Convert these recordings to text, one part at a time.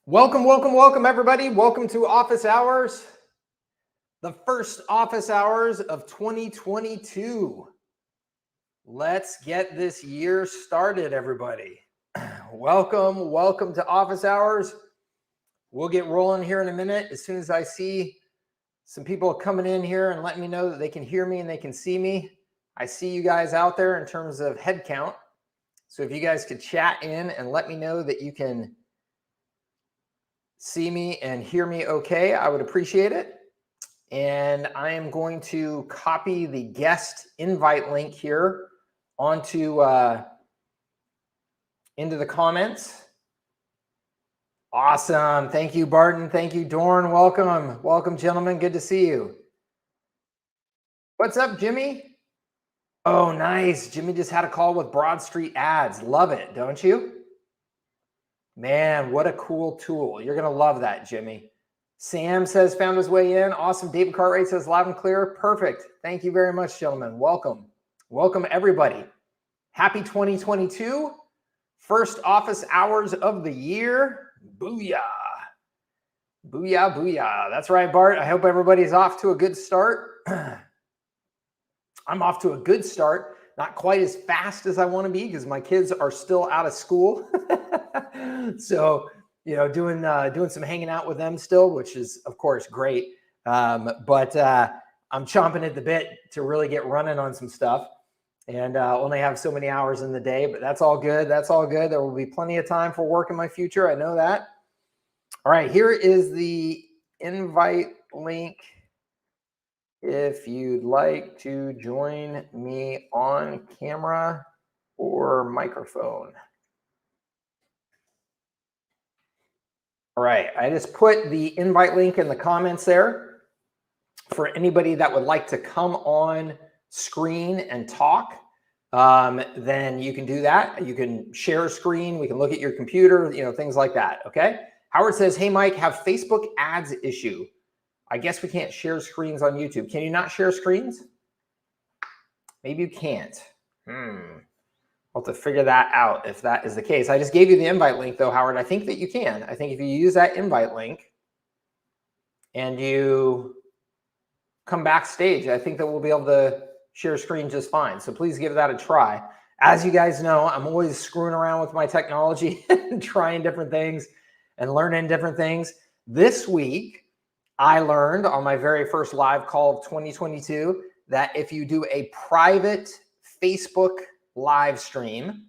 Welcome, everybody. Welcome to Office Hours, the first Office Hours of 2022. Let's get this year started, everybody. Welcome to Office Hours. We'll get rolling here in a minute. As soon as I see some people coming in here and letting me know that they can hear me and they can see me. I see you guys out there in terms of head count. So if you guys could chat in and let me know that you can see me and hear me okay, I would appreciate it. And I am going to copy the guest invite link here onto into the comments. Awesome. Thank you, Barton. Thank you, Dorn. Welcome, gentlemen. Good to see you. What's up, Jimmy? Oh, nice. Jimmy just had a call with Broad Street Ads. Love it, don't you? Man, what a cool tool. You're going to love that, Jimmy. Sam says found his way in. Awesome. David Cartwright says loud and clear. Perfect. Thank you very much, gentlemen. Welcome, everybody. Happy 2022. First Office Hours of the year. Booyah. Booyah. That's right, Bart. I hope everybody's off to a good start. I'm off to a good start. Not quite as fast as I want to be because my kids are still out of school. So, doing some hanging out with them still, which is, of course, great. But I'm chomping at the bit to really get running on some stuff and only have so many hours in the day. But that's all good. There will be plenty of time for work in my future. I know that. All right, here is the invite link. If you'd like to join me on camera or microphone. All right, I just put the invite link in the comments there for anybody that would like to come on screen and talk. Then you can do that. You can share a screen. We can look at your computer, things like that. Okay. Howard says, hey, Mike, have Facebook ads issue. I guess we can't share screens on YouTube. Can you not share screens? Maybe you can't. I'll have to figure that out if that is the case. I just gave you the invite link though, Howard. I think that you can. I think if you use that invite link and you come backstage, I think that we'll be able to share screen just fine. So please give that a try. As you guys know, I'm always screwing around with my technology and trying different things and learning different things. This week, I learned on my very first live call of 2022 that if you do a private Facebook live stream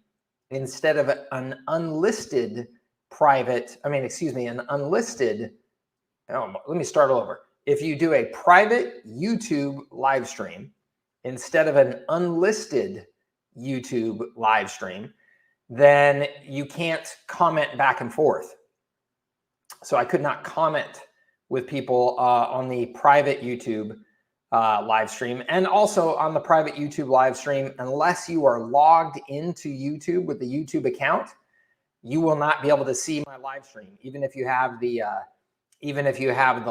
instead of an unlisted let me start over. If you do a private YouTube live stream instead of an unlisted YouTube live stream, then you can't comment back and forth. So I could not comment with people on the private YouTube live stream, and also on the private YouTube live stream, unless you are logged into YouTube with the YouTube account, you will not be able to see my live stream. Even if you have the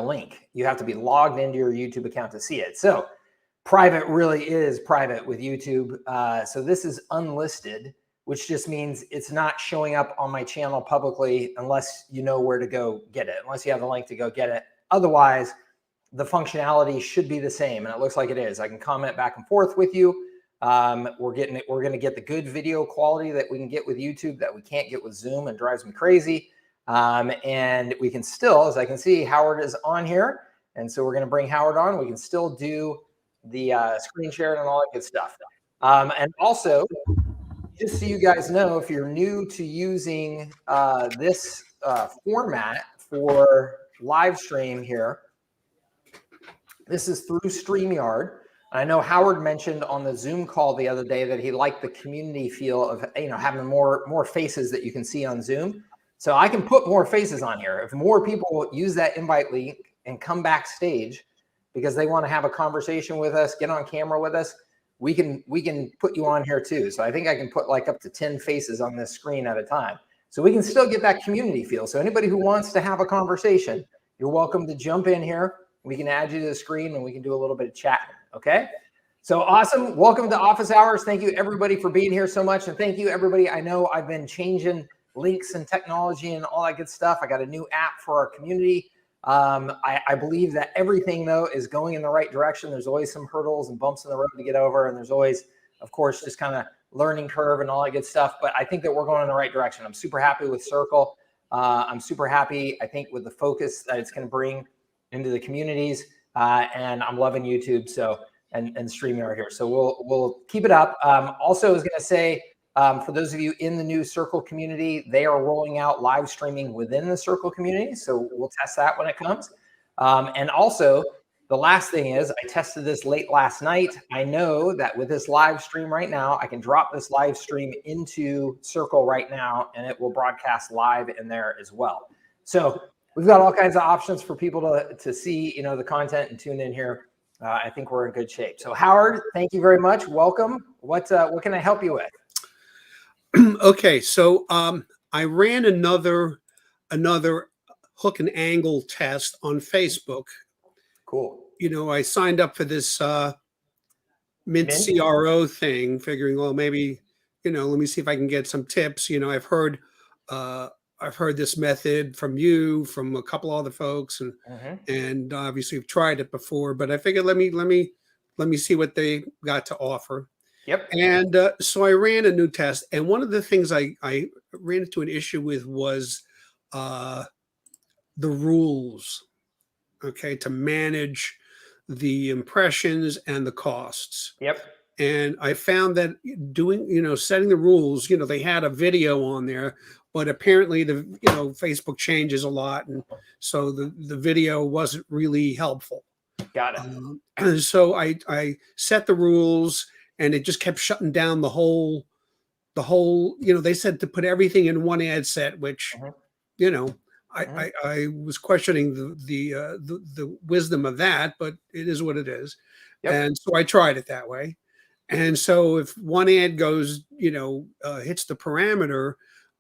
link, you have to be logged into your YouTube account to see it. So private really is private with YouTube. So this is unlisted, which just means it's not showing up on my channel publicly unless you know where to go get it, unless you have the link to go get it. Otherwise, the functionality should be the same, and it looks like it is. I can comment back and forth with you. We're going to get the good video quality that we can get with YouTube that we can't get with Zoom and drives me crazy. And we can still, as I can see, Howard is on here, and so we're going to bring Howard on. We can still do the screen share and all that good stuff. And also, just so you guys know, if you're new to using this format for live stream here, this is through StreamYard. I know Howard mentioned on the Zoom call the other day that he liked the community feel of having more faces that you can see on Zoom. So I can put more faces on here. If more people use that invite link and come backstage because they want to have a conversation with us, get on camera with us, we can put you on here too. So I think I can put like up to 10 faces on this screen at a time. So we can still get that community feel. So anybody who wants to have a conversation, you're welcome to jump in here. We can add you to the screen and we can do a little bit of chatting. Okay. So awesome. Welcome to Office Hours. Thank you everybody for being here so much. And thank you everybody. I know I've been changing links and technology and all that good stuff. I got a new app for our community. I believe that everything, though, is going in the right direction. There's always some hurdles and bumps in the road to get over. And there's always, of course, just kind of learning curve and all that good stuff. But I think that we're going in the right direction. I'm super happy with Circle. I'm super happy, I think, with the focus that it's going to bring into the communities. And I'm loving YouTube and streaming right here. So we'll keep it up. Also, I was going to say, for those of you in the new Circle community, they are rolling out live streaming within the Circle community. So we'll test that when it comes. And also, the last thing is, I tested this late last night. I know that with this live stream right now, I can drop this live stream into Circle right now, and it will broadcast live in there as well. So we've got all kinds of options for people to see, the content and tune in here. I think we're in good shape. So Howard, thank you very much. Welcome. What can I help you with? Okay, so I ran another hook and angle test on Facebook. Cool. I signed up for this Mint CRO thing, figuring, well, maybe, let me see if I can get some tips. I've heard this method from you, from a couple other folks, and obviously I've tried it before. But I figured let me see what they got to offer. Yep. And so I ran a new test, and one of the things I ran into an issue with was the rules. Okay, to manage the impressions and the costs. Yep. And I found that setting the rules, they had a video on there, but apparently Facebook changes a lot, and so the video wasn't really helpful. Got it. So I set the rules, and it just kept shutting down the whole, they said to put everything in one ad set, which, I was questioning the wisdom of that, but it is what it is. Yep. And so I tried it that way. And so if one ad goes, hits the parameter,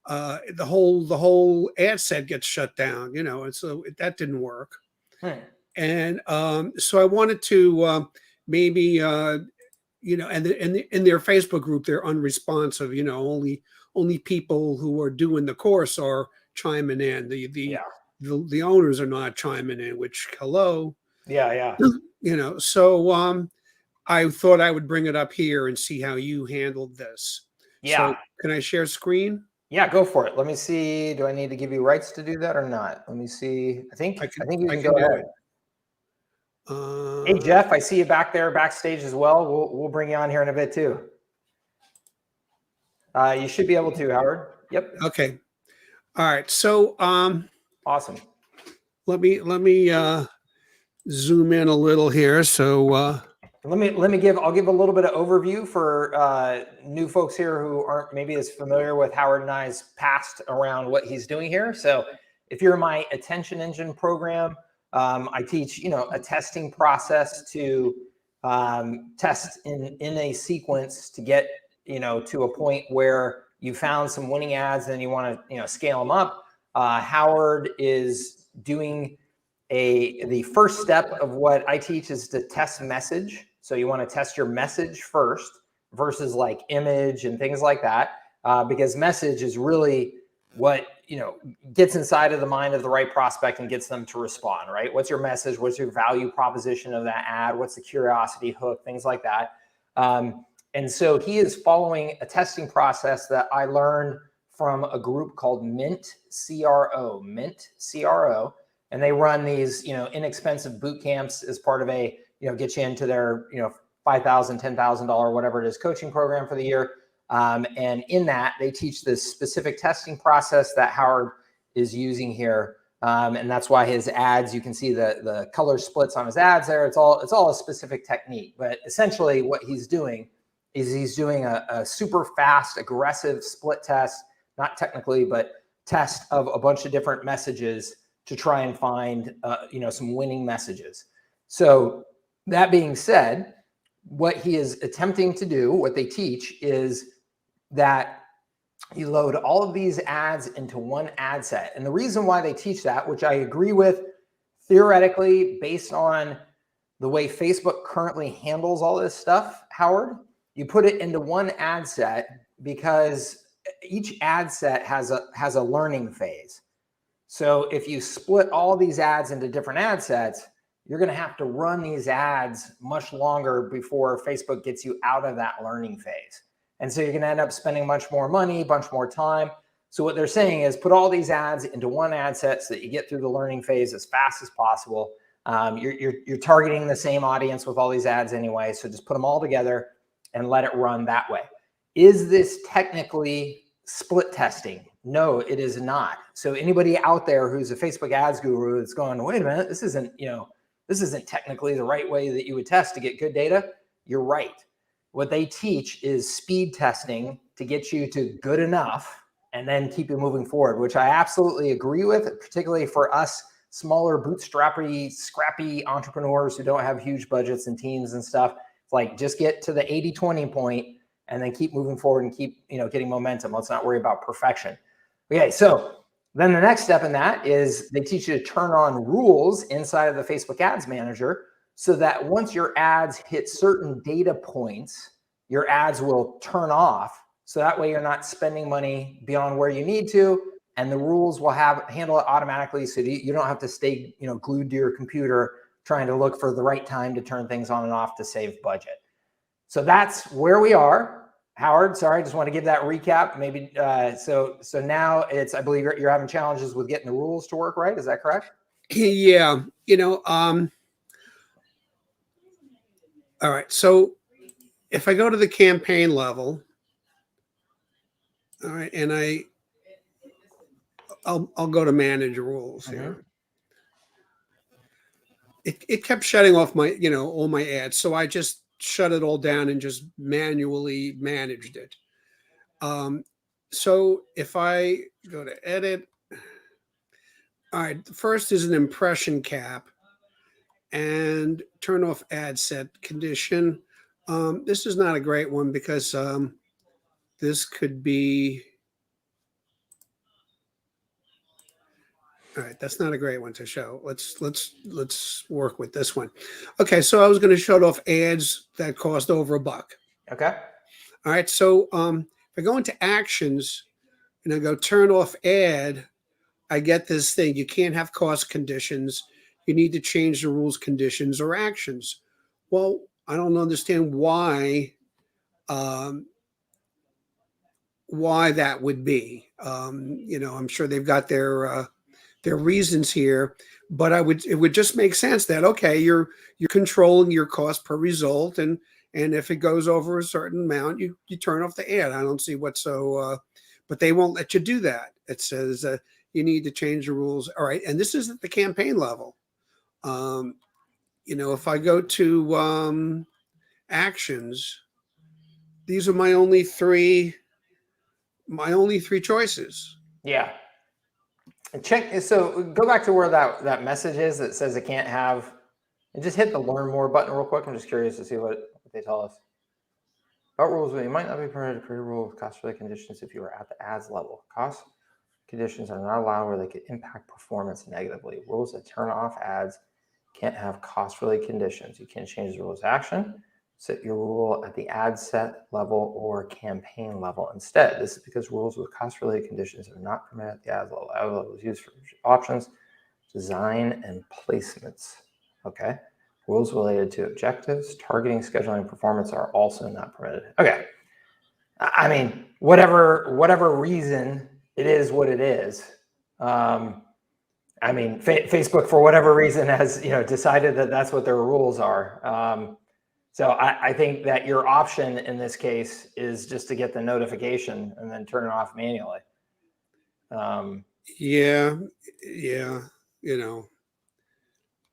the whole ad set gets shut down, and so that didn't work. And so I wanted to maybe, and in their Facebook group, they're unresponsive. Only people who are doing the course are chiming in. The owners are not chiming in. Which, hello. Yeah. So I thought I would bring it up here and see how you handled this. Yeah. So can I share screen? Yeah, go for it. Let me see. Do I need to give you rights to do that or not? Let me see. I think you can go ahead. Hey Jeff, I see you back there backstage as well. We'll bring you on here in a bit too. You should be able to, Howard. Yep. Okay. All right. So awesome. Let me zoom in a little here. So I'll give a little bit of overview for new folks here who aren't maybe as familiar with Howard and I's past around what he's doing here. So if you're in my attention engine program, I teach, a testing process to test in a sequence to get, to a point where you found some winning ads and you want to, scale them up. Howard is doing the first step of what I teach is to test message. So you want to test your message first versus like image and things like that, because message is really what gets inside of the mind of the right prospect and gets them to respond, right? What's your message? What's your value proposition of that ad? What's the curiosity hook? Things like that. And so he is following a testing process that I learned from a group called Mint CRO, and they run these inexpensive boot camps as part of a get you into their $5,000, $10,000, whatever it is, coaching program for the year. And in that, they teach this specific testing process that Howard is using here. And that's why his ads, you can see the color splits on his ads there. It's all a specific technique. But essentially what he's doing is he's doing a super fast, aggressive split test, not technically, but test of a bunch of different messages to try and find, some winning messages. So that being said, what he is attempting to do, what they teach is that you load all of these ads into one ad set. And the reason why they teach that, which I agree with theoretically based on the way Facebook currently handles all this stuff, Howard, you put it into one ad set because each ad set has a learning phase. So if you split all these ads into different ad sets, you're going to have to run these ads much longer before Facebook gets you out of that learning phase. And so you're going to end up spending much more money, bunch more time. So what they're saying is put all these ads into one ad set so that you get through the learning phase as fast as possible. You're targeting the same audience with all these ads anyway, so just put them all together and let it run that way. Is this technically split testing? No, it is not. So anybody out there who's a Facebook ads guru that's going, wait a minute, this isn't technically the right way that you would test to get good data. You're right. What they teach is speed testing to get you to good enough and then keep you moving forward, which I absolutely agree with, particularly for us smaller, bootstrappy, scrappy entrepreneurs who don't have huge budgets and teams and stuff. It's like, just get to the 80-20 point and then keep moving forward and keep, getting momentum. Let's not worry about perfection. Okay, so then the next step in that is they teach you to turn on rules inside of the Facebook Ads Manager so that once your ads hit certain data points, your ads will turn off. So that way you're not spending money beyond where you need to, and the rules will handle it automatically, so you don't have to stay glued to your computer trying to look for the right time to turn things on and off to save budget. So that's where we are. Howard, sorry, I just want to give that recap. Maybe so now it's, I believe you're having challenges with getting the rules to work, right? Is that correct? Yeah. All right. So if I go to the campaign level, all right, and I'll go to manage rules here. It kept shutting off my, all my ads. So I just shut it all down and just manually managed it. So if I go to edit, all right, the first is an impression cap and turn off ad set condition. This is not a great one because this could be, all right, that's not a great one to show. Let's work with this one. Okay, so I was going to shut off ads that cost over $1. Okay. All right, so if I go into actions and I go turn off ad, I get this thing. You can't have cost conditions. You need to change the rules, conditions, or actions. Well, I don't understand why that would be. I'm sure they've got their reasons here, but it would just make sense that, okay, you're controlling your cost per result, and if it goes over a certain amount, you turn off the ad. I don't see what's so, but they won't let you do that. It says you need to change the rules. All right, and this is at the campaign level. If I go to actions, these are my only three choices. Yeah. Check. So go back to where that message is that says it can't have, and just hit the learn more button real quick. I'm just curious to see what they tell us. About rules, you might not be permitted to create a rule with cost-related conditions if you are at the ads level. Cost conditions are not allowed where they could impact performance negatively. Rules that turn off ads can't have cost-related conditions. You can't change the rules of action. Set your rule at the ad set level or campaign level instead. This is because rules with cost-related conditions are not permitted at the ad level. Ad level is used for options, design, and placements. Okay. Rules related to objectives, targeting, scheduling, and performance are also not permitted. Okay. I mean, whatever reason, it is what it is. Facebook, for whatever reason, has decided that that's what their rules are. So I think that your option in this case is just to get the notification and then turn it off manually. Yeah.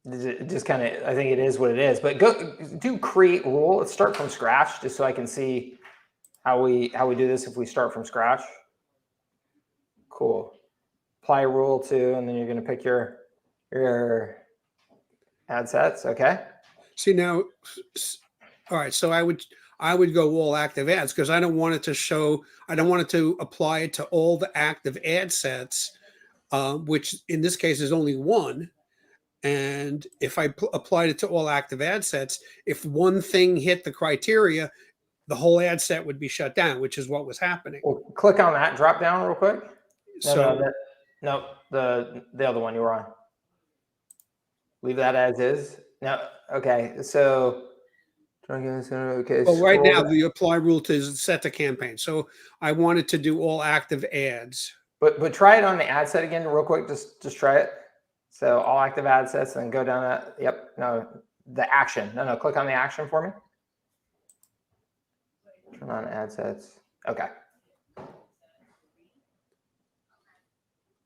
It just kind of, I think it is what it is. But do create rule. Let's start from scratch, just so I can see how we do this if we start from scratch. Cool. Apply rule to, and then you're going to pick your ad sets. Okay. See now. All right, so I would go all active ads because I don't want it to apply it to all the active ad sets, which in this case is only one. And if I applied it to all active ad sets, if one thing hit the criteria, the whole ad set would be shut down, which is what was happening. Well, click on that drop down real quick. So No, the other one you were on. Leave that as is. No, okay. So okay. well, right now the apply rule is set to campaign. So I wanted to do all active ads. But try it on the ad set again real quick. Just try it. So all active ad sets and go down that. Yep. No, the action. No, click on the action for me. Turn on ad sets. Okay.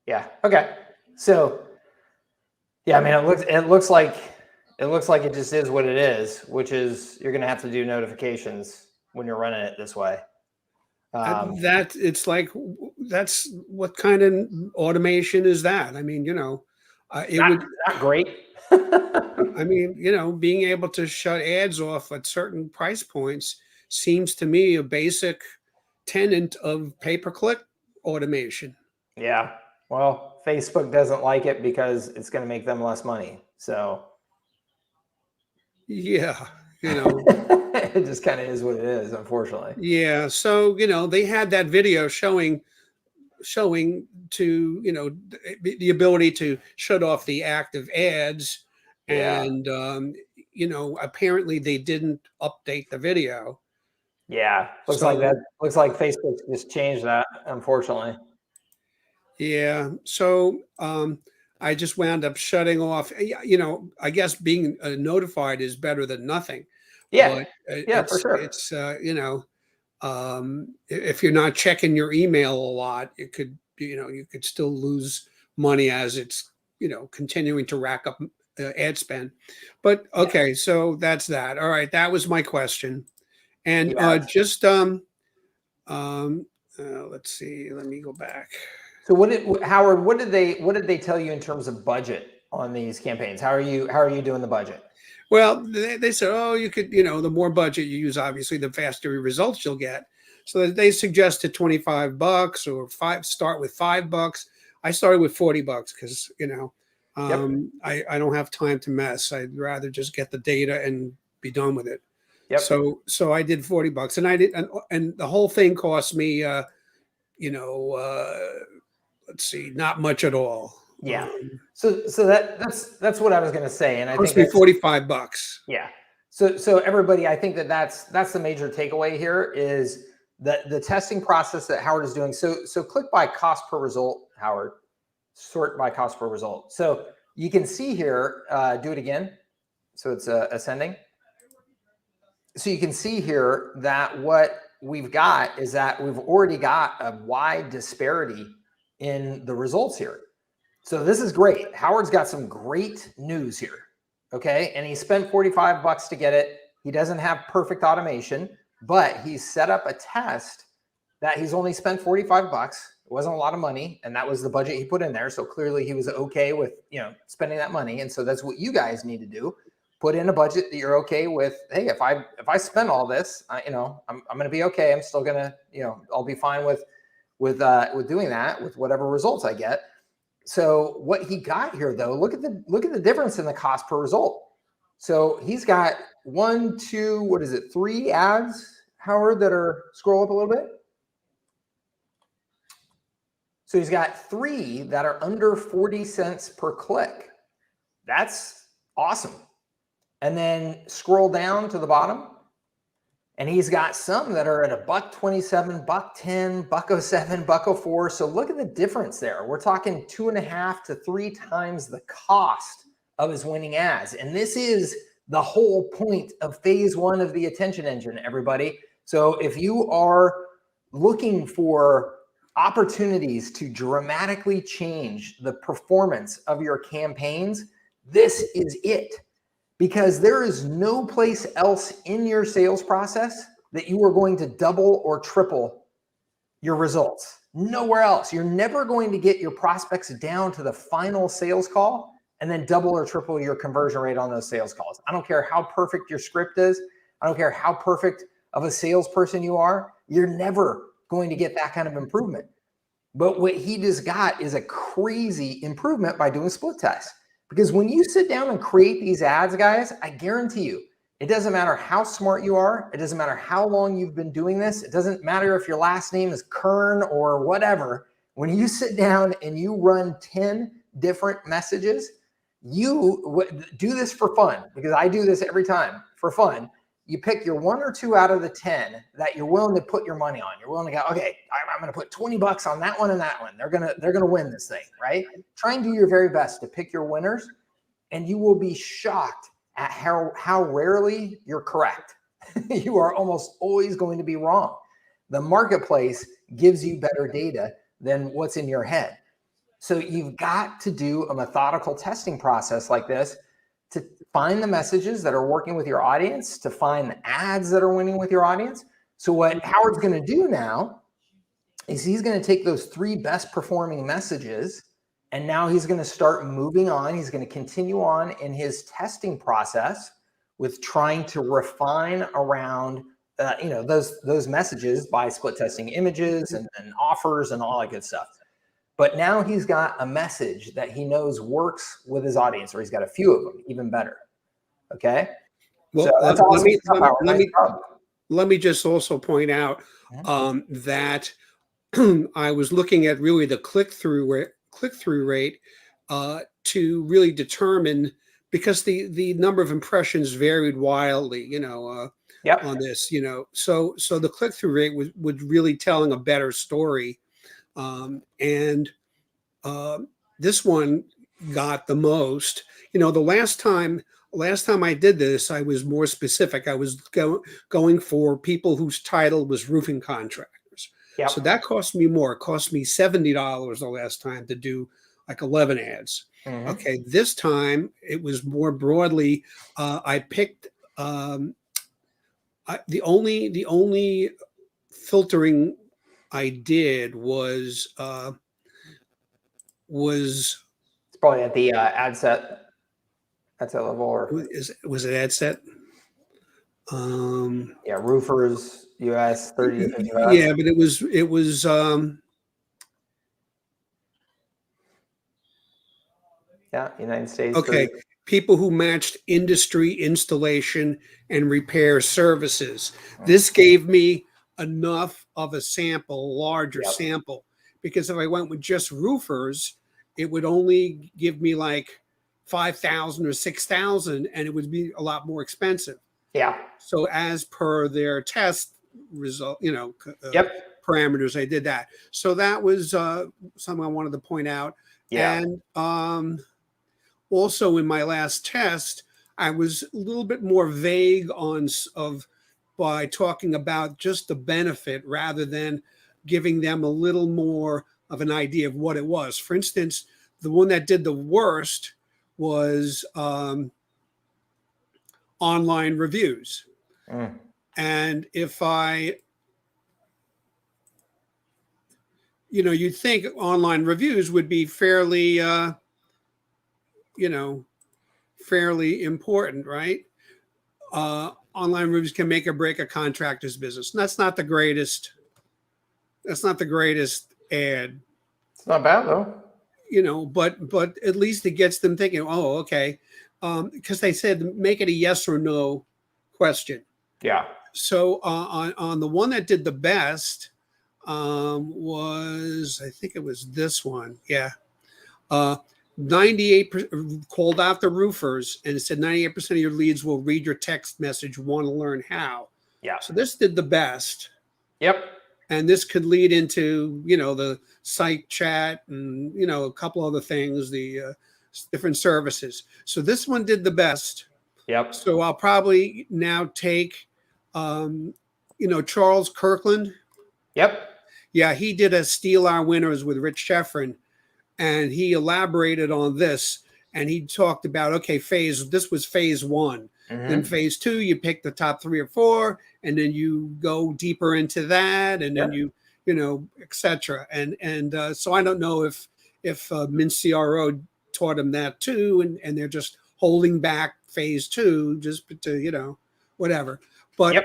Yeah. Okay. So yeah, I mean, it looks like it just is what it is, which is you're going to have to do notifications when you're running it this way. That it's like, that's what kind of automation is that? I mean, not great. I mean, being able to shut ads off at certain price points seems to me a basic tenet of pay-per-click automation. Yeah. Well, Facebook doesn't like it because it's going to make them less money. So yeah, it just kind of is what it is, unfortunately. Yeah. So, they had that video showing to, the ability to shut off the active ads. Yeah. And, apparently they didn't update the video. Yeah. Looks like Facebook just changed that, unfortunately. Yeah. So, I just wound up shutting off, I guess being notified is better than nothing. Yeah. But for sure. It's, if you're not checking your email a lot, it could, you could still lose money as it's, continuing to rack up ad spend. But okay, so that's that. All right, that was my question. And let's see, let me go back. So Howard, what did they tell you in terms of budget on these campaigns? How are you doing the budget? Well, they said, oh, you could, the more budget you use, obviously, the faster results you'll get. So they suggested $25 or start with $5. I started with $40 because, I don't have time to mess. I'd rather just get the data and be done with it. Yep. So I did $40 and I did, and the whole thing cost me, let's see, not much at all. Yeah. So that's what I was going to say, and I think it's $45. Yeah. So everybody, I think that's the major takeaway here is the testing process that Howard is doing. So click by cost per result, Howard. Sort by cost per result. So you can see here. Do it again. So it's ascending. So you can see here that what we've got is that we've already got a wide disparity in the results here. So this is great. Howard's got some great news here. Okay. And he spent $45 to get it. He doesn't have perfect automation, but he's set up a test that he's only spent $45. It wasn't a lot of money. And that was the budget he put in there. So clearly he was okay with, spending that money. And so that's what you guys need to do. Put in a budget that you're okay with. Hey, if I spend all this, I'm going to be okay. I'm still going to, I'll be fine with doing that with whatever results I get. So what he got here, though, look at the difference in the cost per result. So he's got 3 ads, Howard, that are, scroll up a little bit. So he's got 3 that are under 40 cents per click. That's awesome. And then scroll down to the bottom, and he's got some that are at $1.27, $1.10, $1.07, $1.04. So look at the difference there. We're talking 2.5 to 3 times the cost of his winning ads. And this is the whole point of phase 1 of the attention engine, everybody. So if you are looking for opportunities to dramatically change the performance of your campaigns, this is it. Because there is no place else in your sales process that you are going to double or triple your results. Nowhere else. You're never going to get your prospects down to the final sales call and then double or triple your conversion rate on those sales calls. I don't care how perfect your script is. I don't care how perfect of a salesperson you are. You're never going to get that kind of improvement. But what he just got is a crazy improvement by doing split tests. Because when you sit down and create these ads, guys, I guarantee you, It doesn't matter how smart you are. It doesn't matter how long you've been doing this. It doesn't matter if your last name is Kern or whatever. When you sit down and you run 10 different messages, you do this for fun, because I do this every time for fun. You pick your 1 or 2 out of the 10 that you're willing to put your money on. You're willing to go, okay, I'm going to put 20 bucks on that one and that one. They're going to win this thing, right? Try and do your very best to pick your winners, and you will be shocked at how rarely you're correct. You are almost always going to be wrong. The marketplace gives you better data than what's in your head. So you've got to do a methodical testing process like this to find the messages that are working with your audience, to find the ads that are winning with your audience. So what Howard's going to do now is he's going to take those 3 best performing messages, and now he's going to start moving on. He's going to continue on in his testing process with trying to refine around those messages by split testing images and offers and all that good stuff. But now he's got a message that he knows works with his audience, or he's got a few of them, even better. Okay. Well, so that's awesome. Let me just also point out that I was looking at really the click-through rate to really determine, because the number of impressions varied wildly, on this, so the click-through rate was really telling a better story. And this one got the most. The last time I did this, I was more specific. I was going for people whose title was roofing contractors. Yep. So that cost me more. It cost me $70 the last time to do like 11 ads. Mm-hmm. Okay, this time it was more broadly. I picked the only filtering I did was it's probably at the ad set level, or was it ad set? Yeah, roofers US 30 to 50. Yeah, but it was United States. Okay, 30. People who matched industry, installation, and repair services. This gave me enough of a sample, larger sample, because if I went with just roofers, it would only give me like 5,000 or 6,000, and it would be a lot more expensive. Yeah. So as per their test result, parameters, I did that. So that was something I wanted to point out. Yeah. And also in my last test, I was a little bit more vague by talking about just the benefit rather than giving them a little more of an idea of what it was. For instance, the one that did the worst was online reviews. And if you'd think online reviews would be fairly, fairly important, right? Online reviews can make or break a contractor's business. And that's not the greatest. That's not the greatest ad. It's not bad though. But at least it gets them thinking. Oh, okay, because they said make it a yes or no question. Yeah. So on the one that did the best was, I think it was this one. Yeah. 98% called out the roofers, and it said 98% of your leads will read your text message, want to learn how. Yeah. So this did the best. Yep. And this could lead into, the site chat and, a couple other things, the different services. So this one did the best. Yep. So I'll probably now take, Charles Kirkland. Yep. Yeah, he did a Steal Our Winners with Rich Sheffrin. And he elaborated on this, and he talked about, okay, this was phase 1. Mm-hmm. Then phase 2, you pick the top 3 or 4, and then you go deeper into that, and then you et cetera. And so I don't know if MinCRO taught him that too, and they're just holding back phase 2 just to, whatever. But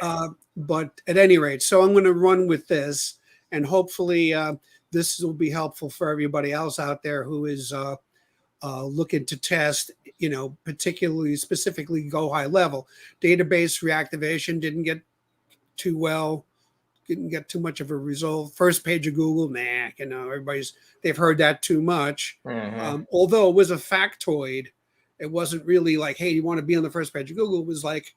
but at any rate, so I'm going to run with this, and hopefully this will be helpful for everybody else out there who is looking to test, particularly specifically go high level. Database reactivation didn't get too well, didn't get too much of a result. First page of Google, they've heard that too much. Mm-hmm. Although it was a factoid, it wasn't really like, hey, you want to be on the first page of Google? It was like,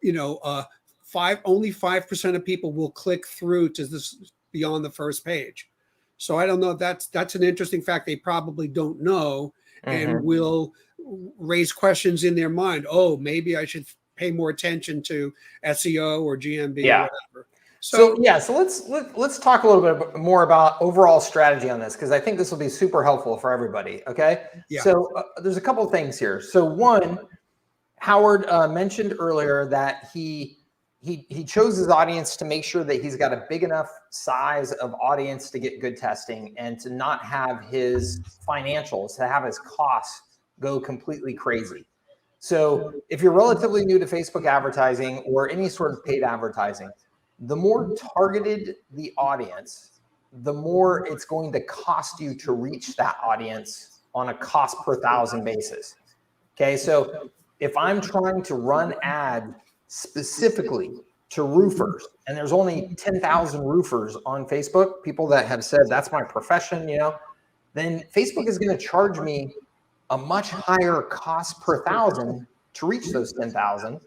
only 5% of people will click through to this beyond the first page. So I don't know. That's an interesting fact they probably don't know, and will raise questions in their mind. Oh, maybe I should pay more attention to SEO or GMB or whatever. So let's talk a little bit more about overall strategy on this, because I think this will be super helpful for everybody. Okay. Yeah. So there's a couple of things here. So one, Howard mentioned earlier that he chose his audience to make sure that he's got a big enough size of audience to get good testing and to not have his financials, to have his costs go completely crazy. So if you're relatively new to Facebook advertising or any sort of paid advertising, the more targeted the audience, the more it's going to cost you to reach that audience on a cost per thousand basis. Okay, so if I'm trying to run ad specifically to roofers, and there's only 10,000 roofers on Facebook, people that have said that's my profession, then Facebook is going to charge me a much higher cost per thousand to reach those 10,000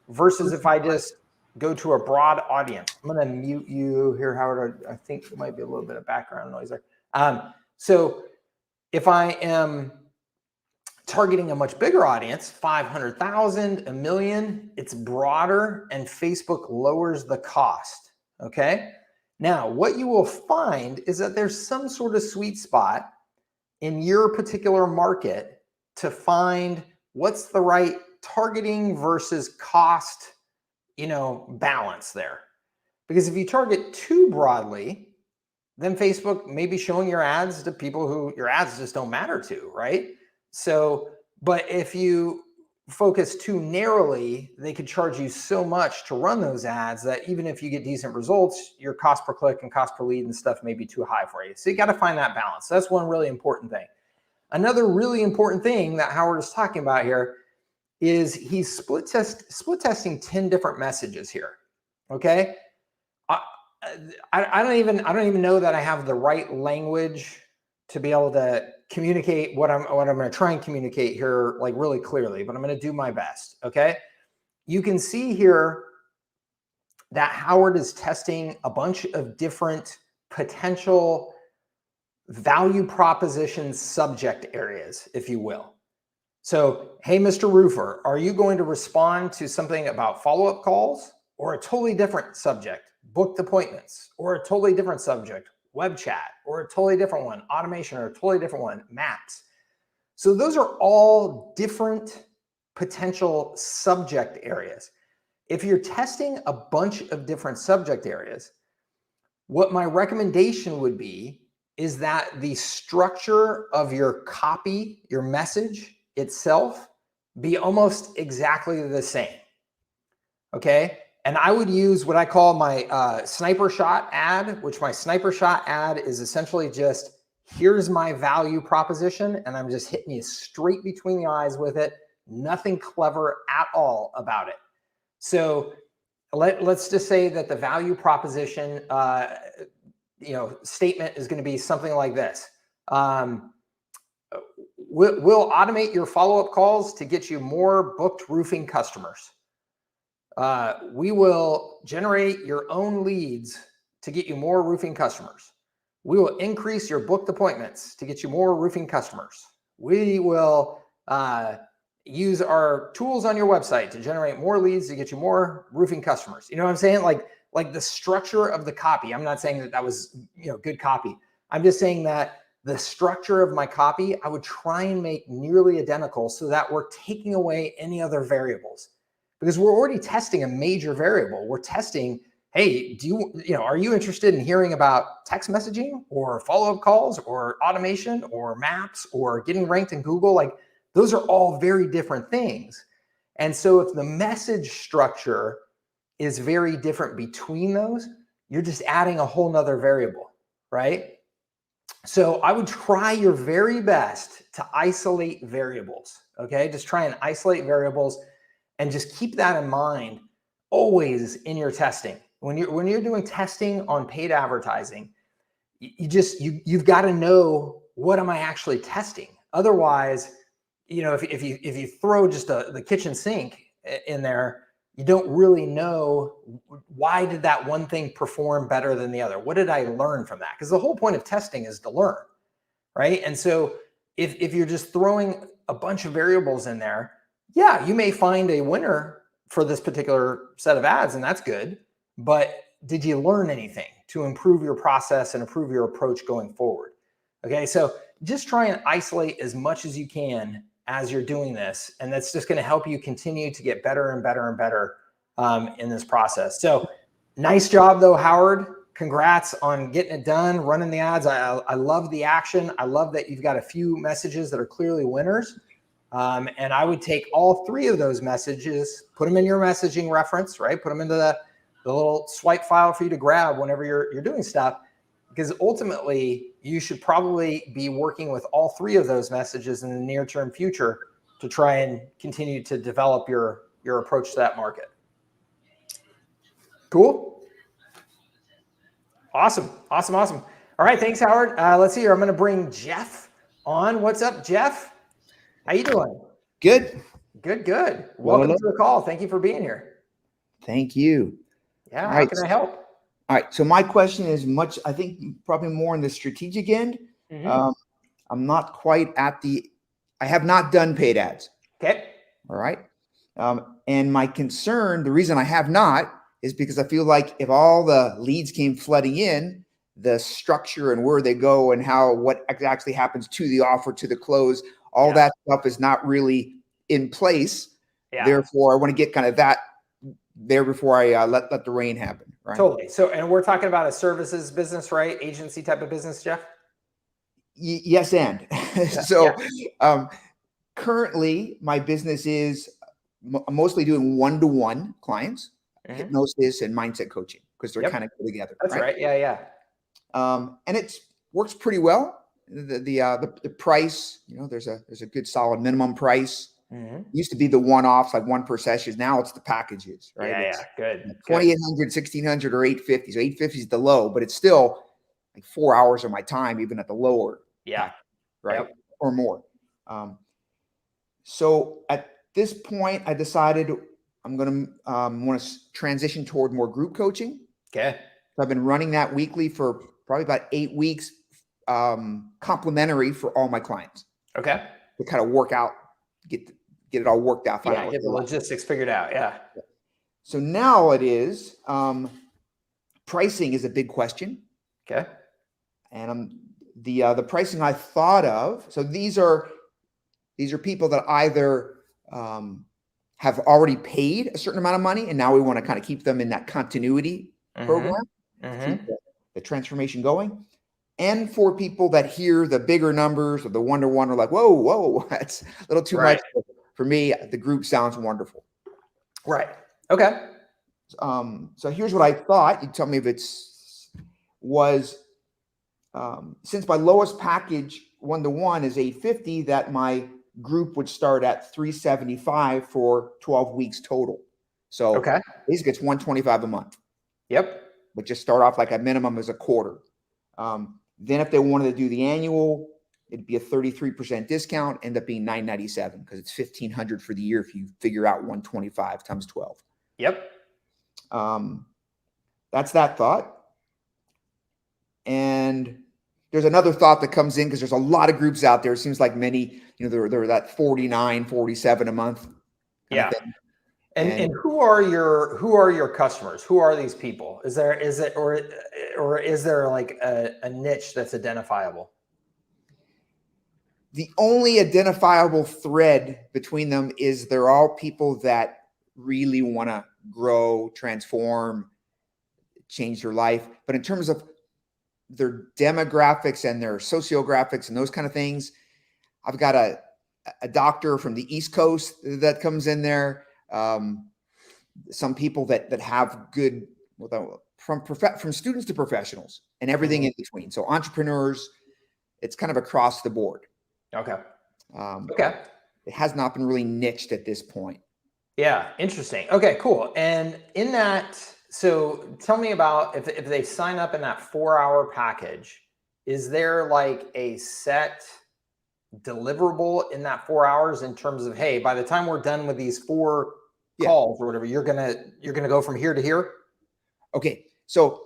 versus if I just go to a broad audience. I'm going to mute you here, Howard. I think there might be a little bit of background noise there. So if I am targeting a much bigger audience, 500,000, 1 million, it's broader and Facebook lowers the cost. Okay. Now, what you will find is that there's some sort of sweet spot in your particular market to find what's the right targeting versus cost, balance there. Because if you target too broadly, then Facebook may be showing your ads to people who your ads just don't matter to, right? So, but if you focus too narrowly, they could charge you so much to run those ads that even if you get decent results, your cost per click and cost per lead and stuff may be too high for you. So you got to find that balance. So that's one really important thing. Another really important thing that Howard is talking about here is he's split testing 10 different messages here. Okay. I don't even know that I have the right language to be able to communicate what I'm going to try and communicate here, like really clearly, but I'm going to do my best. Okay. You can see here that Howard is testing a bunch of different potential value proposition subject areas, if you will. So, hey, Mr. Roofer, are you going to respond to something about follow-up calls or a totally different subject, booked appointments, or a totally different subject, web chat, or a totally different one, automation, or a totally different one, maps? So those are all different potential subject areas. If you're testing a bunch of different subject areas, what my recommendation would be is that the structure of your copy, your message itself, be almost exactly the same. Okay. And I would use what I call my sniper shot ad, which my sniper shot ad is essentially just, here's my value proposition, and I'm just hitting you straight between the eyes with it. Nothing clever at all about it. So let's just say that the value proposition statement is going to be something like this. We'll automate your follow-up calls to get you more booked roofing customers. We will generate your own leads to get you more roofing customers. We will increase your booked appointments to get you more roofing customers. We will use our tools on your website to generate more leads to get you more roofing customers. You know what I'm saying? Like the structure of the copy. I'm not saying that was good copy. I'm just saying that the structure of my copy, I would try and make nearly identical so that we're taking away any other variables, because we're already testing a major variable. We're testing, hey, are you interested in hearing about text messaging or follow-up calls or automation or maps or getting ranked in Google? Like, those are all very different things. And so if the message structure is very different between those, you're just adding a whole nother variable, right? So I would try your very best to isolate variables. Okay. Just try and isolate variables and just keep that in mind always in your testing. When you're doing testing on paid advertising, you've got to know, what am I actually testing? Otherwise, if you throw just the kitchen sink in there, you don't really know, why did that one thing perform better than the other? What did I learn from that? Because the whole point of testing is to learn, right? And so if you're just throwing a bunch of variables in there, yeah, you may find a winner for this particular set of ads, and that's good. But did you learn anything to improve your process and improve your approach going forward? Okay, so just try and isolate as much as you can as you're doing this, and that's just going to help you continue to get better and better and better in this process. So nice job though, Howard. Congrats on getting it done, running the ads. I love the action. I love that you've got a few messages that are clearly winners. And I would take all 3 of those messages, put them in your messaging reference, right? Put them into the little swipe file for you to grab whenever you're doing stuff, because ultimately you should probably be working with all 3 of those messages in the near term future to try and continue to develop your approach to that market. Cool. Awesome. All right. Thanks, Howard. Let's see here. I'm going to bring Jeff on. What's up, Jeff? How you doing? Good. Welcome to the call. Thank you for being here. Thank you. Yeah. How can I help? All right. So my question is I think probably more on the strategic end. Mm-hmm. I'm not quite I have not done paid ads. Okay. All right. And my concern, the reason I have not, is because I feel like if all the leads came flooding in, the structure and where they go and what actually happens to the offer, to the close, all that stuff is not really in place. Yeah. Therefore, I want to get kind of that there before I let the rain happen. Right. Totally. So, and we're talking about a services business, right? Agency type of business, Jeff? Yes. And so currently my business is mostly doing one-to-one clients, hypnosis and mindset coaching, because they're kind of go together. That's right. Yeah. And it works pretty well. The price, there's a good solid minimum price. Mm-hmm. Used to be the one-offs, like one per session. Now it's the packages, right? Yeah. Good. 2,800, 1,600, or 850. So 850 is the low, but it's still like 4 hours of my time, even at the lower. Yeah. Right. Yep. Or more. So at this point, I decided I'm going to want to transition toward more group coaching. Okay. So I've been running that weekly for probably about 8 weeks, complimentary for all my clients. Okay. To kind of work out, get it all worked out. Get the logistics figured out. Yeah. So now it is, pricing is a big question. Okay. And the pricing I thought of. So these are people that either have already paid a certain amount of money, and now we want to kind of keep them in that continuity program, keep the transformation going. And for people that hear the bigger numbers or the one-to-one are like, whoa, that's a little too much. For me, the group sounds wonderful. Right. Okay. So here's what I thought. You tell me if since my lowest package one-to-one is $850, that my group would start at $375 for 12 weeks total. So basically it's $125 a month. Yep. But just start off like a minimum as a quarter. Then if they wanted to do the annual, it'd be a 33% discount, end up being $997 because it's $1,500 for the year if you figure out 125 times 12. Yep. That's that thought. And there's another thought that comes in because there's a lot of groups out there. It seems like many, they're that 49, 47 a month. Yeah. And who are your customers? Who are these people? Is there like a niche that's identifiable? The only identifiable thread between them is they're all people that really want to grow, transform, change their life. But in terms of their demographics and their sociographics and those kind of things, I've got a doctor from the East Coast that comes in there. Some people that have good from students to professionals and everything in between. So entrepreneurs, It's kind of across the board. Okay. Um, Okay. It has not been really niched at this point. Yeah. Interesting. Okay, cool. And in that, so tell me about if they sign up in that 4-hour package, is there like a set deliverable in that 4 hours in terms of, hey, by the time we're done with these 4 calls or whatever, you're gonna go from here to here? Okay. So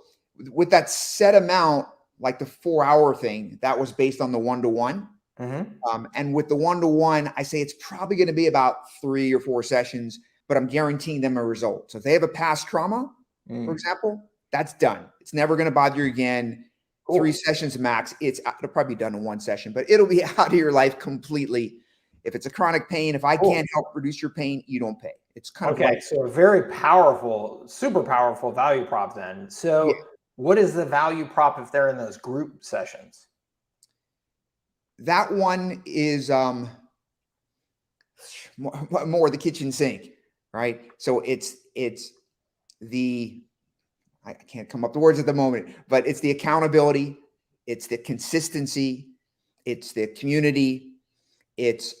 with that set amount, like the 4-hour thing, that was based on the 1-to-1. And with the 1-to-1, I say it's probably going to be about 3 or 4 sessions, but I'm guaranteeing them a result. So if they have a past trauma, for example, that's done. It's never going to bother you again. Cool. 3 sessions max. It'll probably be done in 1 session, but it'll be out of your life completely. If it's a chronic pain, if I can't help reduce your pain, you don't pay. It's kind of like, so a very powerful, super powerful value prop then. So what is the value prop if they're in those group sessions? That one is more the kitchen sink, right? So it's the, I can't come up with words at the moment, but it's the accountability, it's the consistency, it's the community, it's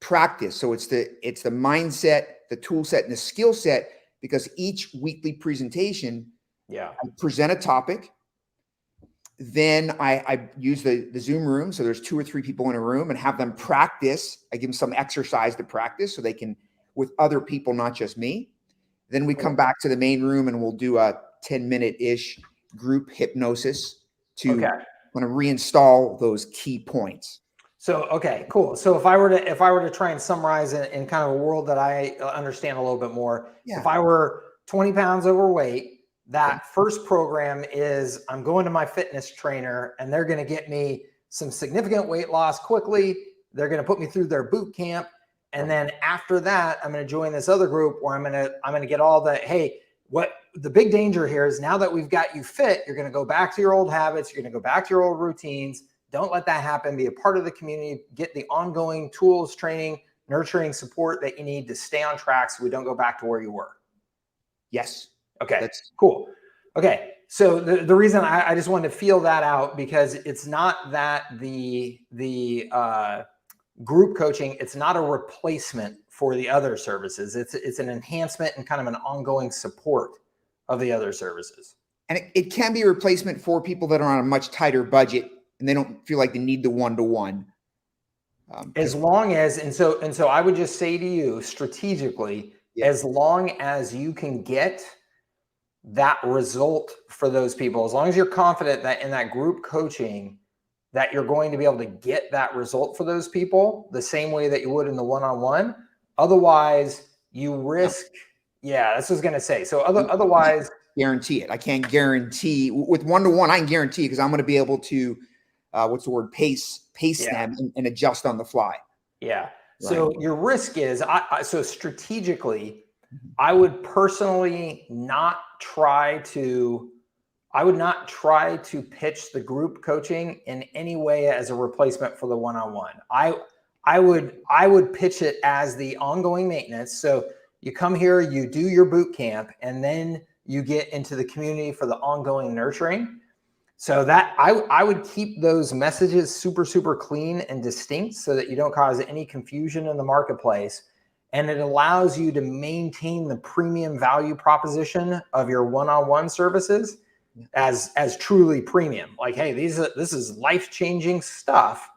practice. So it's the mindset, the tool set, and the skill set, because each weekly presentation, I present a topic. Then I use the Zoom room. So there's 2 or 3 people in a room and have them practice. I give them some exercise to practice so they can, with other people, not just me. Then we come back to the main room and we'll do a 10-minute-ish group hypnosis to kind of reinstall those key points. So, okay, cool. So if I were to try and summarize it in kind of a world that I understand a little bit more, if I were 20 pounds overweight, that first program is I'm going to my fitness trainer and they're going to get me some significant weight loss quickly. They're going to put me through their boot camp. And then after that, I'm going to join this other group where I'm going to get all the, hey, what the big danger here is now that we've got you fit, you're going to go back to your old habits. You're going to go back to your old routines. Don't let that happen. Be a part of the community, get the ongoing tools, training, nurturing support that you need to stay on track so we don't go back to where you were. Yes. Okay, that's cool. Okay, so the reason I just wanted to feel that out, because it's not that the group coaching, it's not a replacement for the other services. It's an enhancement and kind of an ongoing support of the other services. And it can be a replacement for people that are on a much tighter budget and they don't feel like they need the 1-to-1. As long as, and so I would just say to you strategically, as long as you can get that result for those people, as long as you're confident that in that group coaching that you're going to be able to get that result for those people the same way that you would in the one-on-one. Otherwise you risk, that's what I was going to say. So otherwise, guarantee it. I can't guarantee with 1-to-1. I can guarantee because I'm going to be able to, pace them and adjust on the fly. Yeah. So your risk is, so strategically, I would personally not try to pitch the group coaching in any way as a replacement for the one-on-one. I would pitch it as the ongoing maintenance. So you come here, you do your boot camp, and then you get into the community for the ongoing nurturing. So that I would keep those messages super, super clean and distinct so that you don't cause any confusion in the marketplace. And it allows you to maintain the premium value proposition of your one-on-one services as truly premium. Like, hey, this is life-changing stuff,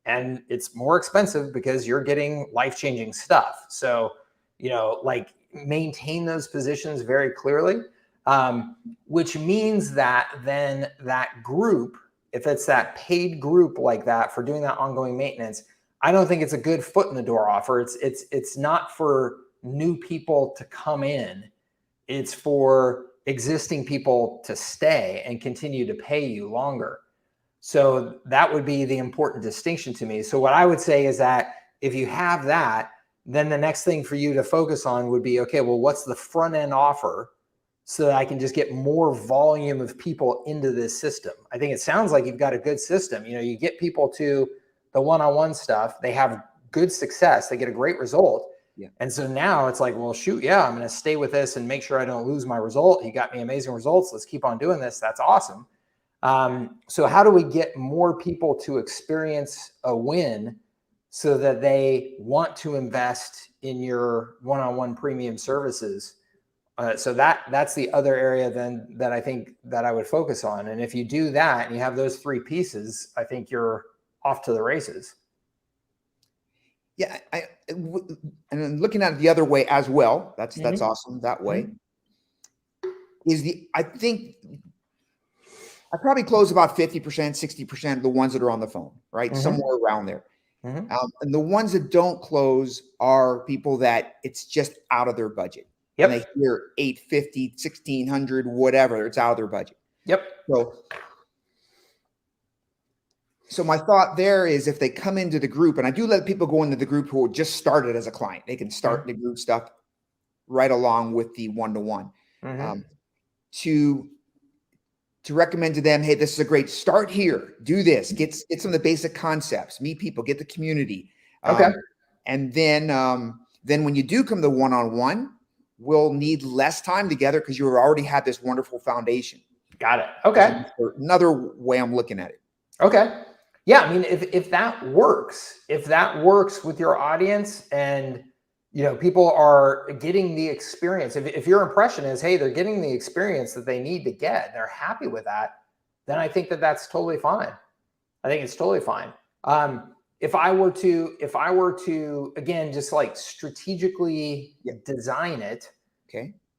and it's more expensive because you're getting life-changing stuff. So, like, maintain those positions very clearly, which means that then that group, if it's that paid group like that for doing that ongoing maintenance, I don't think it's a good foot in the door offer. It's not for new people to come in. It's for existing people to stay and continue to pay you longer. So that would be the important distinction to me. So what I would say is that if you have that, then the next thing for you to focus on would be, okay, well, what's the front end offer so that I can just get more volume of people into this system? I think it sounds like you've got a good system. You get people to the one-on-one stuff, they have good success, they get a great result. Yeah. And so now it's like, well, shoot, I'm going to stay with this and make sure I don't lose my result. You got me amazing results. Let's keep on doing this. That's awesome. So how do we get more people to experience a win so that they want to invest in your one-on-one premium services? So that's the other area then that I think that I would focus on. And if you do that and you have those three pieces, I think you're off to the races. Yeah, and looking at it the other way as well. That's awesome that way. I think I probably close about 50%, 60% of the ones that are on the phone, right? Somewhere around there. And the ones that don't close are people that it's just out of their budget. Yep. And they hear 850, 1600, whatever, it's out of their budget. Yep. So my thought there is if they come into the group, and I do let people go into the group who just started as a client, they can start the group stuff right along with the one-to-one. To recommend to them, hey, this is a great start here. Do this. Get some of the basic concepts. Meet people. Get the community. And then when you do come to one-on-one, we'll need less time together because you already had this wonderful foundation. Got it. Okay. Another way I'm looking at it. Okay. Yeah. I mean, if that works with your audience and, people are getting the experience, if your impression is, hey, they're getting the experience that they need to get, they're happy with that, then I think that that's totally fine. I think it's totally fine. If I were to, again, just like strategically design it,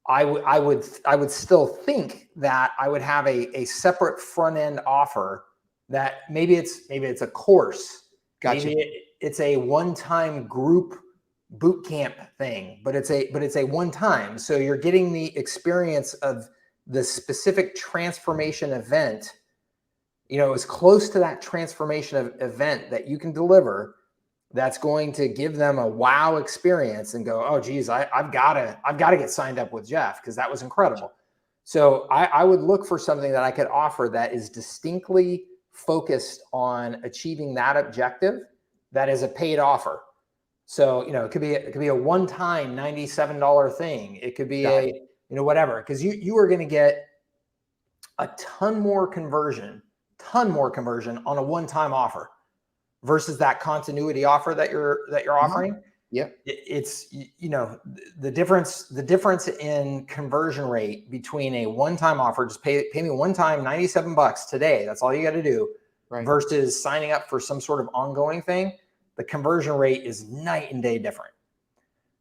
I would still think that I would have a separate front end offer that maybe it's a course. Gotcha. Maybe it's a one-time group boot camp thing, but it's a one-time. So you're getting the experience of the specific transformation event, as close to that transformation event that you can deliver, that's going to give them a wow experience and go, oh geez, I've got to get signed up with Jeff because that was incredible. So I would look for something that I could offer that is distinctly focused on achieving that objective. That is a paid offer. So, it could be a one-time $97 thing. It could be whatever, because you are going to get a ton more conversion on a one-time offer versus that continuity offer that you're offering. It's, the difference in conversion rate between a one-time offer, just pay me one time, $97 today. That's all you got to do, versus signing up for some sort of ongoing thing. The conversion rate is night and day different.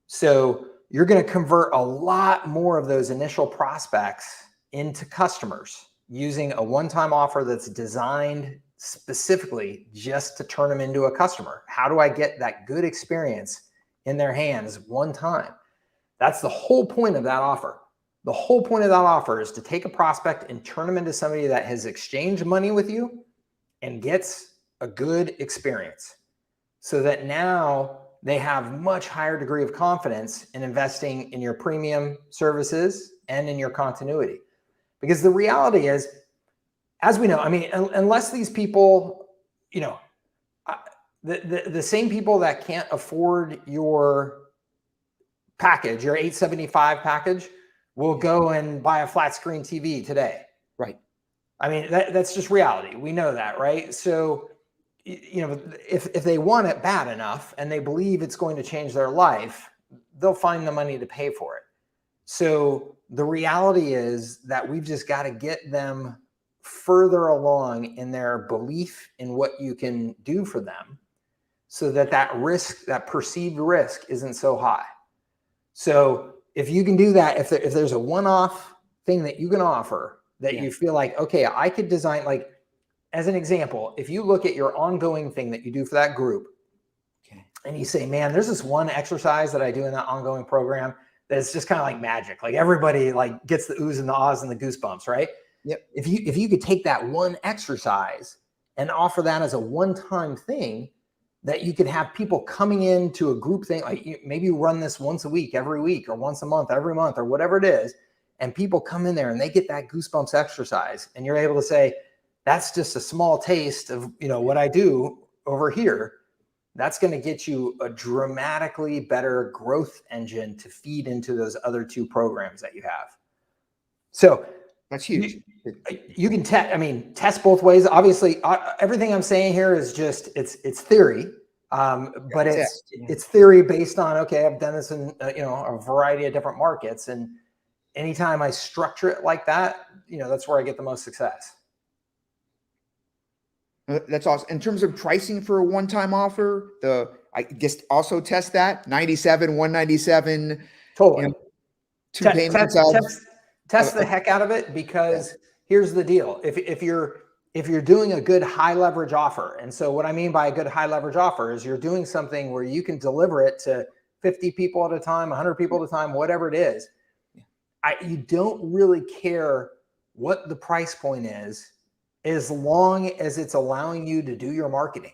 So you're going to convert a lot more of those initial prospects into customers using a one-time offer that's designed specifically just to turn them into a customer. How do I get that good experience in their hands one time? That's the whole point of that offer. The whole point of that offer is to take a prospect and turn them into somebody that has exchanged money with you and gets a good experience, so that now they have much higher degree of confidence in investing in your premium services and in your continuity. Because the reality is, as we know, I mean, unless these people, the same people that can't afford your package, your $875 package, will go and buy a flat screen TV today. Right. I mean, that's just reality. We know that, right? So, if they want it bad enough and they believe it's going to change their life, they'll find the money to pay for it. So the reality is that we've just got to get them further along in their belief in what you can do for them, so that risk, that perceived risk, isn't so high. So if you can do that, if there's a one-off thing that you can offer that you feel like, okay, I could design, like, as an example, if you look at your ongoing thing that you do for that group, and you say, man, there's this one exercise that I do in that ongoing program that's just kind of like magic. Like everybody like gets the oohs and the ahs and the goosebumps, right? Yep. If you could take that one exercise and offer that as a one-time thing, that you could have people coming into a group thing, like maybe you run this once a week, every week, or once a month, every month, or whatever it is, and people come in there and they get that goosebumps exercise, and you're able to say, that's just a small taste of what I do over here. That's going to get you a dramatically better growth engine to feed into those other two programs that you have. So That's huge. You can test both ways. Obviously, everything I'm saying here is just it's theory, but it's theory based on, okay, I've done this in a variety of different markets, and anytime I structure it like that, that's where I get the most success. That's awesome. In terms of pricing for a one-time offer, I guess also test that 97, 197. Totally. Two payments of. Test the heck out of it, because here's the deal. If you're doing a good high leverage offer, and so what I mean by a good high leverage offer is you're doing something where you can deliver it to 50 people at a time, 100 people at a time, whatever it is. You don't really care what the price point is, as long as it's allowing you to do your marketing,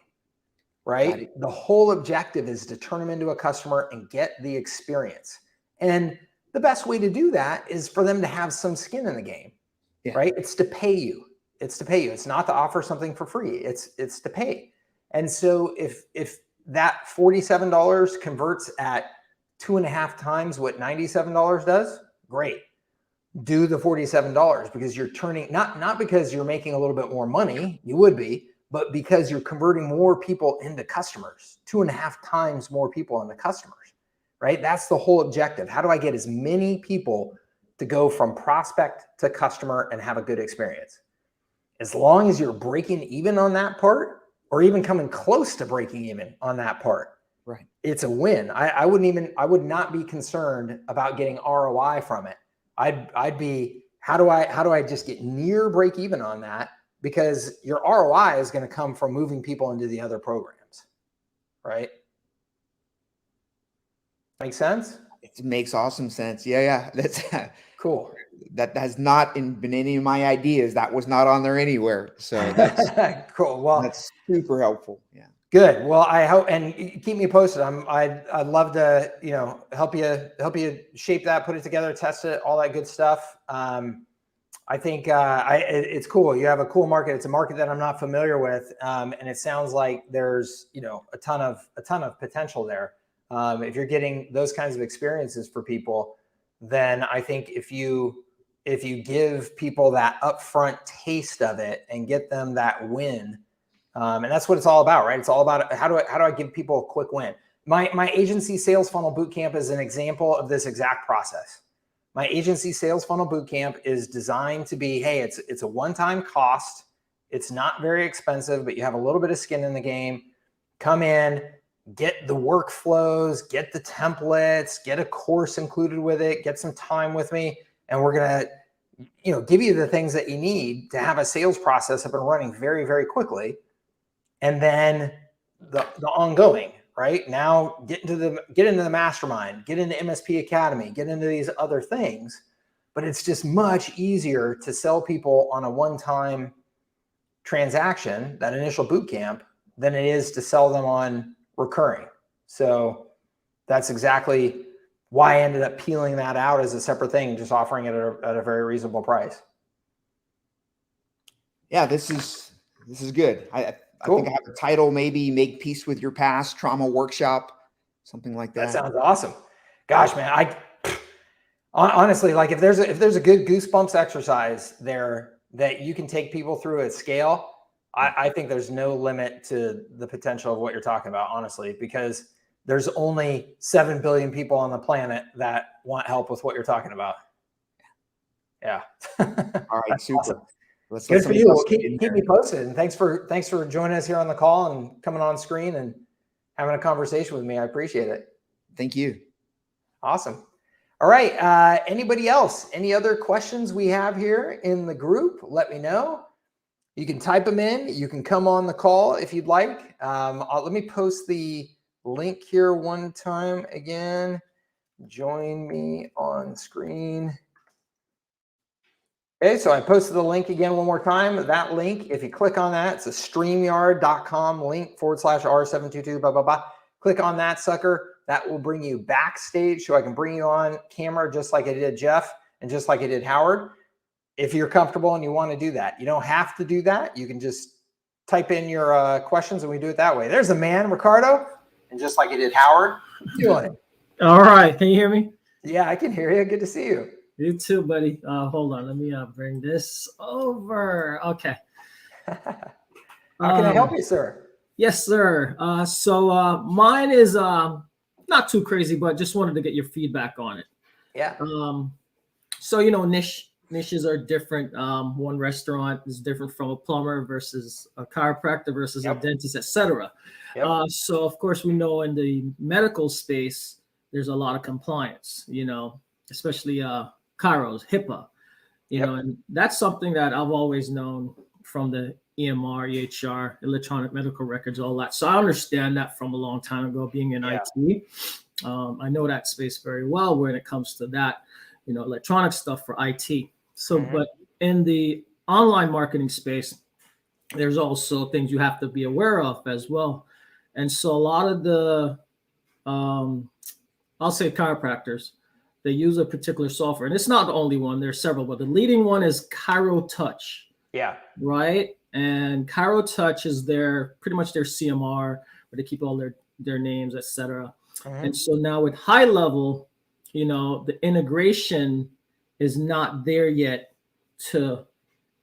right? The whole objective is to turn them into a customer and get the experience. And the best way to do that is for them to have some skin in the game, right? It's to pay you. It's not to offer something for free. It's to pay. And so if that $47 converts at 2.5 times what $97 does, great. Do the $47, because you're turning, not because you're making a little bit more money, you would be, but because you're converting more people into customers, 2.5 times more people into customers, right? That's the whole objective. How do I get as many people to go from prospect to customer and have a good experience? As long as you're breaking even on that part, or even coming close to breaking even on that part, right, it's a win. I would not be concerned about getting ROI from it. I'd be, how do I just get near break even on that? Because your ROI is going to come from moving people into the other programs, right? Make sense? It makes awesome sense. Yeah. That's cool. That has not been any of my ideas. That was not on there anywhere. So that's cool. Well, that's super helpful. Yeah. Good. Well, I hope, and keep me posted. I'd love to, help you shape that, put it together, test it, all that good stuff. I think it's cool. You have a cool market. It's a market that I'm not familiar with, and it sounds like there's a ton of potential there. If you're getting those kinds of experiences for people, then I think if you give people that upfront taste of it and get them that win. And that's what it's all about, right? It's all about how do I give people a quick win? My agency sales funnel bootcamp is an example of this exact process. My agency sales funnel bootcamp is designed to be, hey, it's a one-time cost. It's not very expensive, but you have a little bit of skin in the game. Come in, get the workflows, get the templates, get a course included with it, get some time with me, and we're gonna, give you the things that you need to have a sales process up and running very, very quickly. And then the ongoing, right? Now get into the mastermind, get into MSP Academy, get into these other things. But it's just much easier to sell people on a one-time transaction, that initial boot camp, than it is to sell them on recurring. So that's exactly why I ended up peeling that out as a separate thing, just offering it at a very reasonable price. Yeah, this is good. Cool. I think I have the title, maybe Make Peace with Your Past Trauma Workshop, something like that. That sounds awesome. Gosh, man, honestly, like if there's a good goosebumps exercise there that you can take people through at scale, I think there's no limit to the potential of what you're talking about, honestly, because there's only 7 billion people on the planet that want help with what you're talking about. Yeah. All right, super. Awesome. Let's good for you. Well, keep me posted, and thanks for joining us here on the call and coming on screen and having a conversation with me. I appreciate it. Thank you. Awesome. All right. Anybody else? Any other questions we have here in the group? Let me know. You can type them in. You can come on the call if you'd like. Let me post the link here one time again. Join me on screen. Okay, so I posted the link again one more time. That link, if you click on that, it's a StreamYard.com link /R722, blah, blah, blah. Click on that sucker. That will bring you backstage so I can bring you on camera just like I did Jeff and just like I did Howard. If you're comfortable and you want to do that. You don't have to do that. You can just type in your questions and we do it that way. There's a man, Ricardo. And just like I did Howard. Doing it. All right. Can you hear me? Yeah, I can hear you. Good to see you. You too, buddy. Hold on. Let me bring this over. Okay. How can I help you, sir? Yes, sir. So mine is not too crazy, but just wanted to get your feedback on it. Yeah. So niches are different. One restaurant is different from a plumber versus a chiropractor versus a dentist, etc. So of course we know in the medical space there's a lot of compliance, especially chiros, HIPAA, and that's something that I've always known from the EMR, EHR, electronic medical records, all that. So I understand that from a long time ago, being in IT. I know that space very well when it comes to that, electronic stuff for IT. So, but in the online marketing space, there's also things you have to be aware of as well. And so a lot of the, I'll say chiropractors, they use a particular software, and it's not the only one. There's several, but the leading one is Touch. Yeah. Right. And Touch is pretty much their CMR, where they keep all their names, etc. And so now with High Level, the integration is not there yet to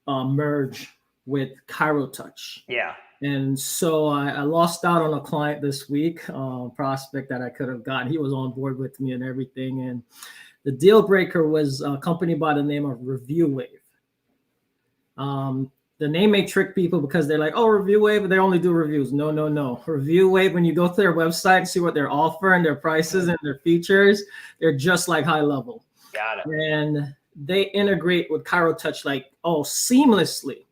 merge with Touch. Yeah. And so I lost out on a client this week, prospect that I could have gotten. He was on board with me and everything. And the deal breaker was a company by the name of ReviewWave. The name may trick people because they're like, oh, ReviewWave, but they only do reviews. No. ReviewWave, when you go to their website and see what they're offering, their prices and their features, they're just like High Level. Got it. And they integrate with Touch seamlessly.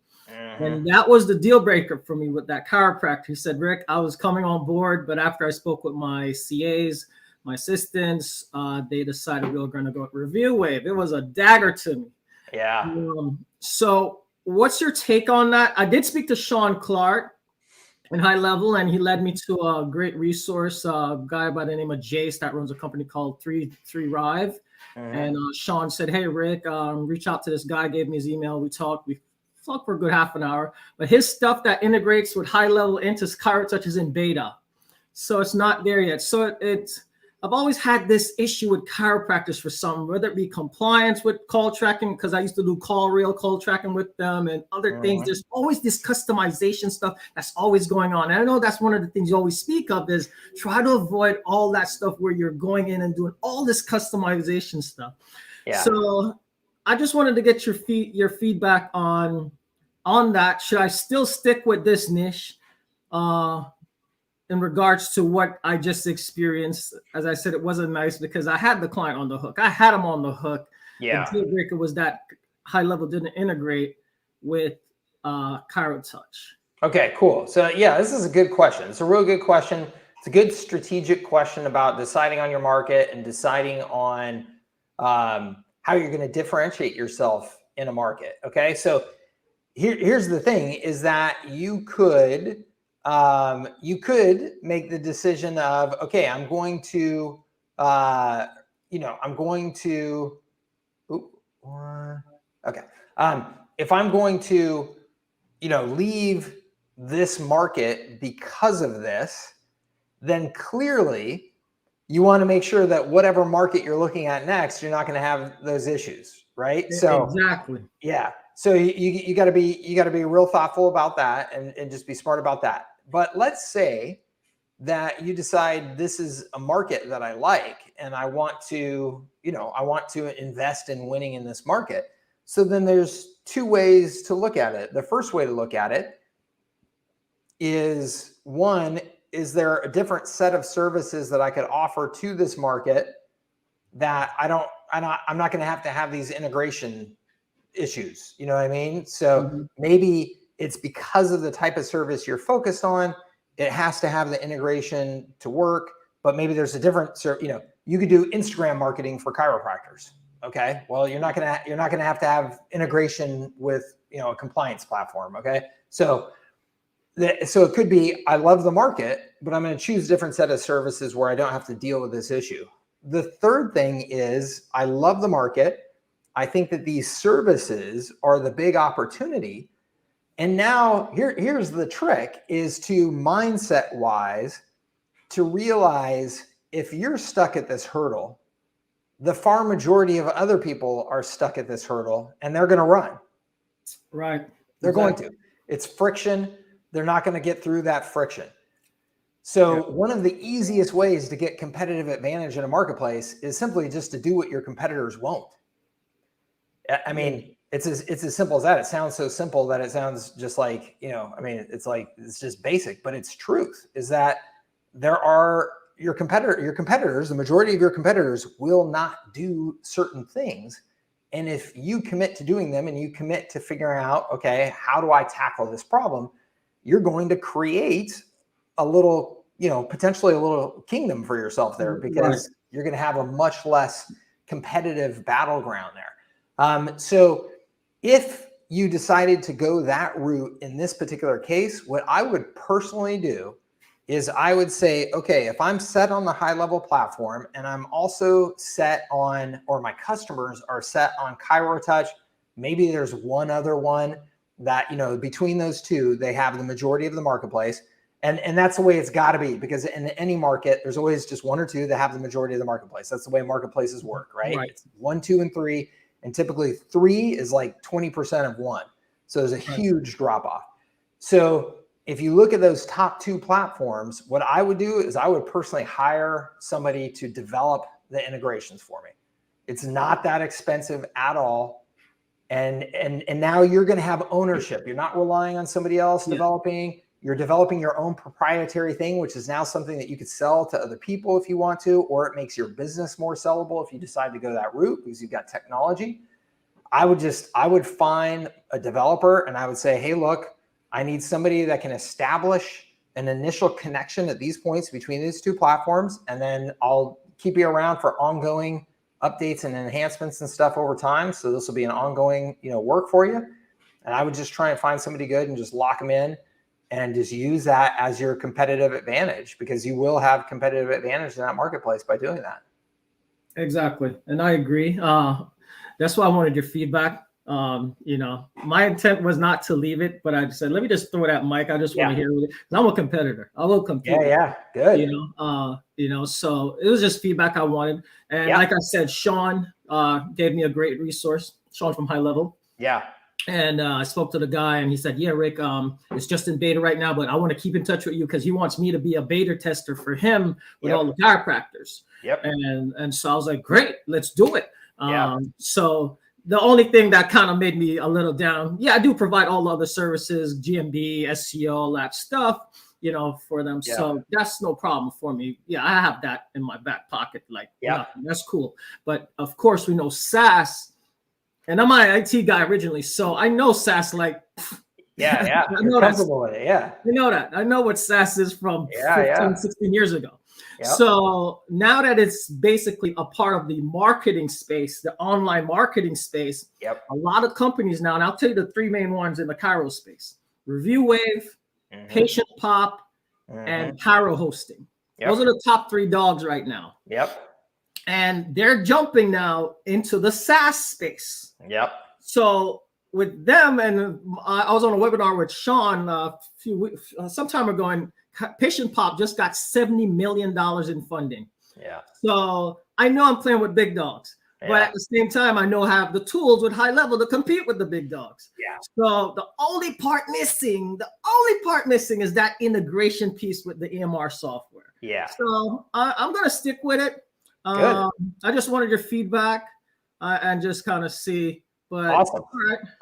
And that was the deal breaker for me with that chiropractor. He said, Rick, I was coming on board, but after I spoke with my CAs, my assistants, they decided we were going to go with ReviewWave. It was a dagger to me. Yeah. So what's your take on that? I did speak to Sean Clark in High Level, and he led me to a great resource, a guy by the name of Jace that runs a company called 3Rive. And Sean said, hey, Rick, reach out to this guy, gave me his email. We talked for a good half an hour, but his stuff that integrates with High Level into Touch is in beta. So it's not there yet. So I've always had this issue with chiropractors for something, whether it be compliance with call tracking, because I used to do call tracking with them and other things. There's always this customization stuff that's always going on. And I know that's one of the things you always speak of is try to avoid all that stuff where you're going in and doing all this customization stuff. Yeah. So I just wanted to get your feedback on that. Should I still stick with this niche in regards to what I just experienced? As I said, it wasn't nice because I had the client on the hook. I had him on the hook. Yeah. The deal breaker was that High Level didn't integrate with Touch. Okay, cool. So yeah, this is a good question. It's a real good question. It's a good strategic question about deciding on your market and deciding on how you're going to differentiate yourself in a market. Okay. So here's the thing is that you could make the decision of, okay, I'm going to, if I'm going to, leave this market because of this, then clearly you want to make sure that whatever market you're looking at next, you're not going to have those issues, right? So exactly. Yeah. So you got to be real thoughtful about that and just be smart about that. But let's say that you decide this is a market that I like and I want to invest in winning in this market. So then there's two ways to look at it. The first way to look at it is, one, is there a different set of services that I could offer to this market that I'm not going to have these integration issues. You know what I mean? So maybe it's because of the type of service you're focused on, it has to have the integration to work, but maybe there's a different, you could do Instagram marketing for chiropractors. Okay. Well, you're not going to have integration with, a compliance platform. Okay. So it could be, I love the market, but I'm going to choose a different set of services where I don't have to deal with this issue. The third thing is I love the market. I think that these services are the big opportunity. And now here's the trick is to mindset wise, to realize if you're stuck at this hurdle the far majority of other people are stuck at this hurdle and they're going to run. Right. They're going to. It's friction. They're not going to get through that friction. So one of the easiest ways to get competitive advantage in a marketplace is simply just to do what your competitors won't. I mean, it's as simple as that. It sounds so simple that it sounds just like, I mean, it's just basic, but it's truth, is that there are your competitors, the majority of your competitors will not do certain things. And if you commit to doing them and you commit to figuring out, okay, how do I tackle this problem? You're going to create a little, potentially a little kingdom for yourself there, because you're going to have a much less competitive battleground there. So if you decided to go that route in this particular case, what I would personally do is I would say, okay, if I'm set on the high level platform and I'm also set on, or my customers are set on ChiroTouch, maybe there's one other one that, between those two, they have the majority of the marketplace. And that's the way it's got to be, because in any market, there's always just one or two that have the majority of the marketplace. That's the way marketplaces work, right? It's 1, 2, and 3. And typically 3 is like 20% of 1. So there's a huge drop off. So if you look at those top 2 platforms, what I would do is I would personally hire somebody to develop the integrations for me. It's not that expensive at all. And now you're going to have ownership. You're not relying on somebody else developing. You're developing your own proprietary thing, which is now something that you could sell to other people if you want to, or it makes your business more sellable if you decide to go that route because you've got technology. I would find a developer and I would say, hey, look, I need somebody that can establish an initial connection at these points between these 2 platforms. And then I'll keep you around for ongoing updates and enhancements and stuff over time. So this will be an ongoing, work for you. And I would just try and find somebody good and just lock them in and just use that as your competitive advantage, because you will have competitive advantage in that marketplace by doing that. Exactly. And I agree. That's why I wanted your feedback. My intent was not to leave it, but I said, let me just throw it at Mike. I just want to hear it. I'm a competitor. I will compete. Yeah. Good. So it was just feedback I wanted. And like I said, Sean gave me a great resource, Sean from High Level. Yeah. And I spoke to the guy and he said, yeah, Rick, it's just in beta right now, but I want to keep in touch with you because he wants me to be a beta tester for him with all the chiropractors. Yep. And so I was like, great, let's do it. So the only thing that kind of made me a little down, I do provide all the other services, GMB, SEO, all that stuff, for them. Yeah. So that's no problem for me. Yeah, I have that in my back pocket. Like, that's cool. But of course, we know SaaS, and I'm an IT guy originally, so I know SaaS like. Yeah. You're comfortable with it. Yeah. You know that. I know what SaaS is from 15, 16 years ago. Yep. So now that it's basically a part of the marketing space, the online marketing space, a lot of companies now, and I'll tell you the 3 main ones in the Chiro space: Review Wave, Patient Pop, and Chiro Hosting. Those are the top 3 dogs right now. And they're jumping now into the SaaS space. So with them, and I was on a webinar with Sean some time ago, and Patient Pop just got $70 million in funding. So I know I'm playing with big dogs, but at the same time, I know I have the tools with High Level to compete with the big dogs. So the only part missing is that integration piece with the EMR software. So I'm going to stick with it. I just wanted your feedback and just kind of see. But awesome.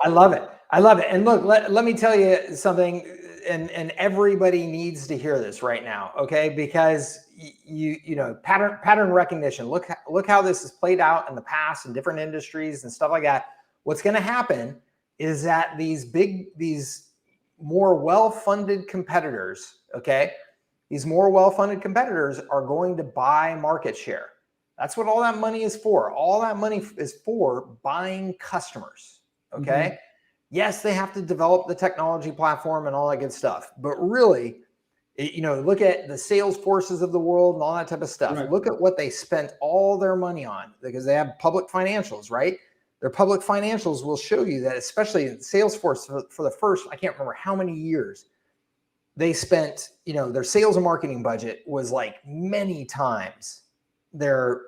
I love it. And look, let me tell you something, and everybody needs to hear this right now, okay? Because pattern recognition. Look how this has played out in the past in different industries and stuff like that. What's going to happen is that these more well-funded competitors, okay? These more well-funded competitors are going to buy market share. That's what all that money is for. All that money is for buying customers, okay? Yes, they have to develop the technology platform and all that good stuff. But really, look at the sales forces of the world and all that type of stuff. Look at what they spent all their money on, because they have public financials, right? Their public financials will show you that, especially in Salesforce for the first, I can't remember how many years, they spent, their sales and marketing budget was like many times their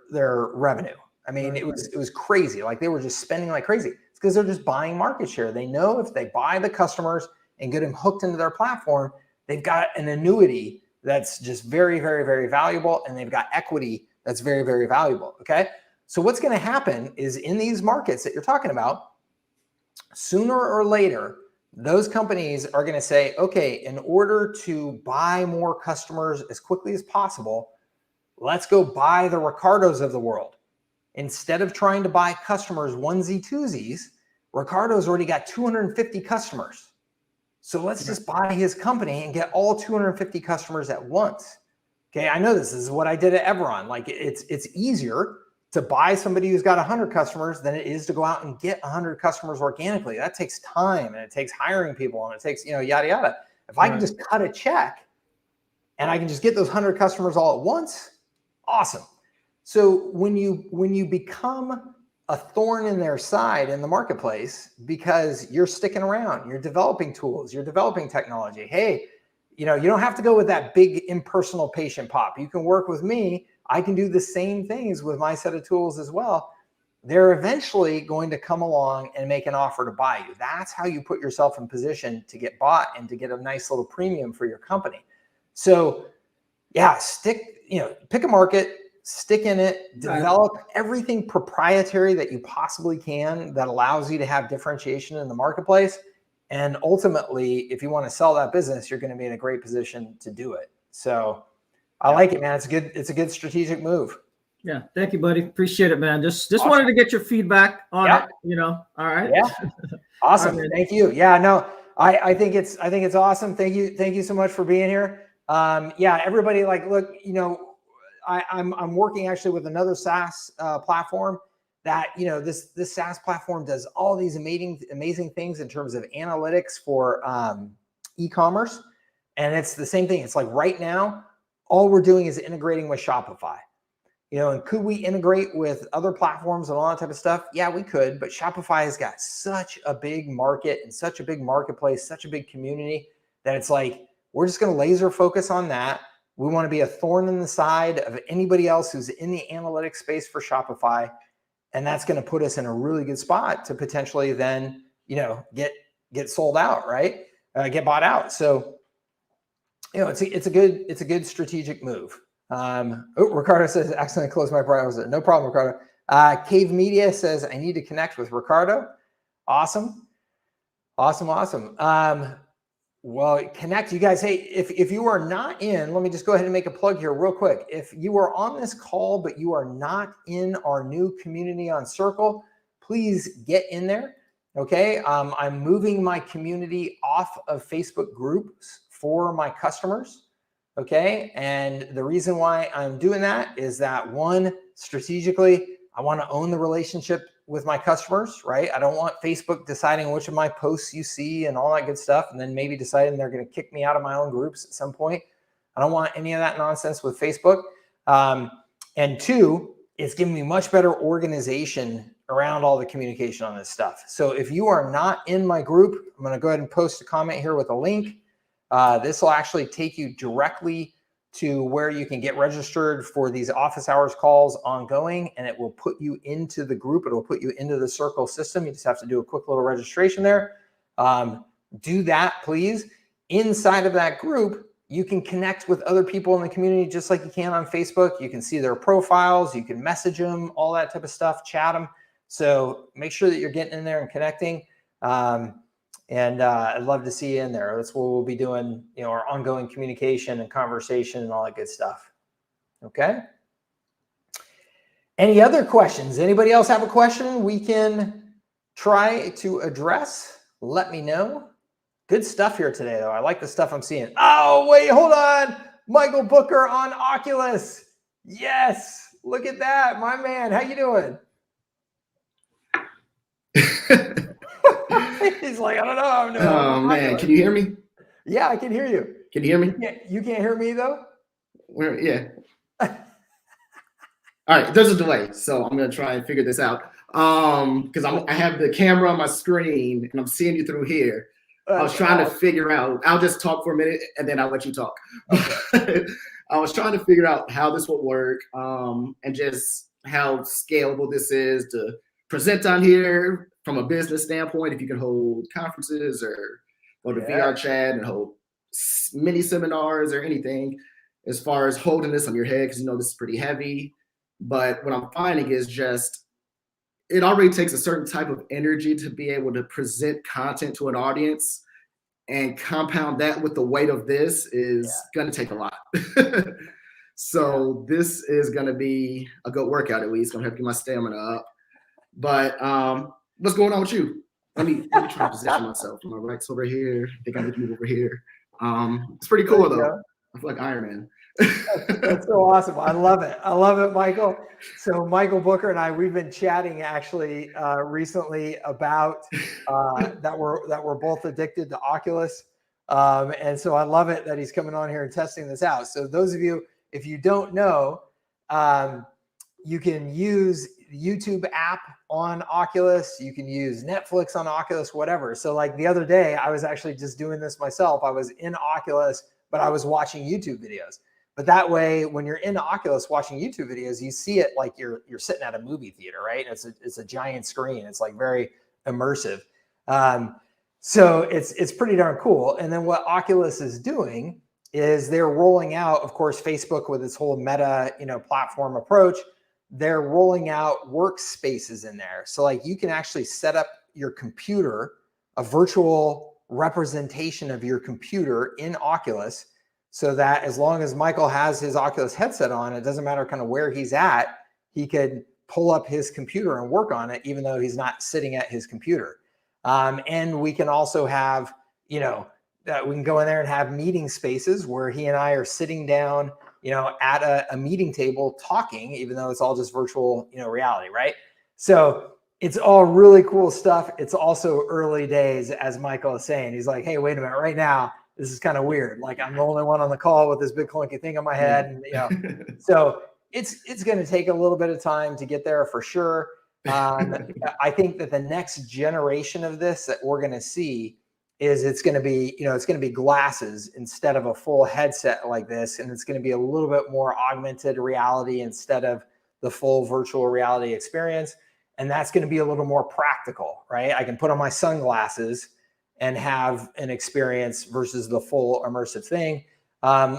revenue. I mean, it was crazy. Like they were just spending like crazy. It's because they're just buying market share. They know if they buy the customers and get them hooked into their platform, they've got an annuity that's just very, very, very valuable, and they've got equity that's very, very valuable. Okay. So what's going to happen is in these markets that you're talking about, sooner or later, those companies are going to say, okay, in order to buy more customers as quickly as possible, let's go buy the Ricardos of the world. Instead of trying to buy customers onesie twosies, Ricardo's already got 250 customers. So let's just buy his company and get all 250 customers at once. Okay, I know this is what I did at Everon. Like it's easier to buy somebody who's got 100 customers than it is to go out and get 100 customers organically. That takes time, and it takes hiring people, and it takes, yada, yada. If I can just cut a check and I can just get those 100 customers all at once, awesome. So when you become a thorn in their side in the marketplace because you're sticking around, you're developing tools, you're developing technology. Hey, you don't have to go with that big impersonal patient pop. You can work with me. I can do the same things with my set of tools as well. They're eventually going to come along and make an offer to buy you. That's how you put yourself in position to get bought and to get a nice little premium for your company. So yeah, pick a market, stick in it, develop everything proprietary that you possibly can that allows you to have differentiation in the marketplace. And ultimately, if you want to sell that business, you're going to be in a great position to do it. So I like it, man. It's a good strategic move. Yeah. Thank you, buddy. Appreciate it, man. Just awesome. Wanted to get your feedback on it, All right. Yeah. Awesome. Right, thank you. Yeah, no, I think it's awesome. Thank you so much for being here. Everybody, like, look, I'm working actually with another SaaS platform that, this SaaS platform does all these amazing things in terms of analytics for e-commerce. And it's the same thing. It's like right now, all we're doing is integrating with Shopify. And could we integrate with other platforms and all that type of stuff? Yeah, we could, but Shopify has got such a big market and such a big marketplace, such a big community that it's like, we're just going to laser focus on that. We want to be a thorn in the side of anybody else who's in the analytics space for Shopify. And that's going to put us in a really good spot to potentially then, get sold out, right? Get bought out. So, it's a good strategic move. Ricardo says, accidentally closed my browser. No problem, Ricardo. Cave Media says, I need to connect with Ricardo. Awesome. Well, connect, you guys. Hey, if you are not in, let me just go ahead and make a plug here real quick. If you are on this call, but you are not in our new community on Circle, please get in there. Okay. I'm moving my community off of Facebook groups for my customers. Okay. And the reason why I'm doing that is that, one, strategically, I want to own the relationship with my customers, right? I don't want Facebook deciding which of my posts you see and all that good stuff, and then maybe deciding they're going to kick me out of my own groups at some point. I don't want any of that nonsense with Facebook. And two, it's giving me much better organization around all the communication on this stuff. So if you are not in my group, I'm going to go ahead and post a comment here with a link. This will actually take you directly to where you can get registered for these office hours calls ongoing, and it will put you into the group. It will put you into the Circle system. You just have to do a quick little registration there. Do that, please. Inside of that group, you can connect with other people in the community just like you can on Facebook. You can see their profiles, you can message them, all that type of stuff, chat them. So make sure that you're getting in there and connecting. And I'd love to see you in there. That's what we'll be doing, our ongoing communication and conversation and all that good stuff. Okay. Any other questions? Anybody else have a question we can try to address? Let me know. Good stuff here today, though. I like the stuff I'm seeing. Oh, wait, hold on. Michael Booker on Oculus. Yes. Look at that. My man. How you doing? He's like, I don't know. Oh man, can you hear me? Yeah, I can hear you. Can you hear me? You can't hear me though? Yeah. All right, there's a delay, so I'm gonna try and figure this out. Because I have the camera on my screen and I'm seeing you through here. I was trying to figure out. I'll just talk for a minute and then I'll let you talk. Okay. I was trying to figure out how this would work, and just how scalable this is to present on here from a business standpoint. If you can hold conferences or go to VR chat and hold mini seminars or anything, as far as holding this on your head, because this is pretty heavy. But what I'm finding is just it already takes a certain type of energy to be able to present content to an audience, and compound that with the weight of this is going to take a lot. So this is going to be a good workout, at least. Going to have to get my stamina up. But what's going on with you? Let me try to position myself. My right's over here. I think I need to move over here. It's pretty cool, though. I feel like Iron Man. That's so awesome. I love it. I love it, Michael. So Michael Booker and I, we've been chatting actually recently about that we're both addicted to Oculus. And so I love it that he's coming on here and testing this out. So those of you, if you don't know, you can use the YouTube app on Oculus. You can use Netflix on Oculus, whatever. So like the other day, I was actually just doing this myself. I was in Oculus, but I was watching YouTube videos. But that way, when you're in Oculus watching YouTube videos, you see it like you're sitting at a movie theater, right? It's a giant screen. It's like very immersive. So it's pretty darn cool. And then what Oculus is doing is they're rolling out, of course, Facebook with its whole meta, platform approach. They're rolling out workspaces in there. So like you can actually set up your computer, a virtual representation of your computer in Oculus, so that as long as Michael has his Oculus headset on, it doesn't matter kind of where he's at, he could pull up his computer and work on it, even though he's not sitting at his computer. And we can also have, we can go in there and have meeting spaces where he and I are sitting down, at a meeting table talking, even though it's all just virtual, reality, right? So it's all really cool stuff. It's also early days, as Michael is saying. He's like, hey, wait a minute, right now, this is kind of weird. Like I'm the only one on the call with this big clunky thing on my head. And, so it's going to take a little bit of time to get there for sure. I think that the next generation of this that we're going to see is it's going to be glasses instead of a full headset like this. And it's going to be a little bit more augmented reality instead of the full virtual reality experience. And that's going to be a little more practical, right? I can put on my sunglasses and have an experience versus the full immersive thing.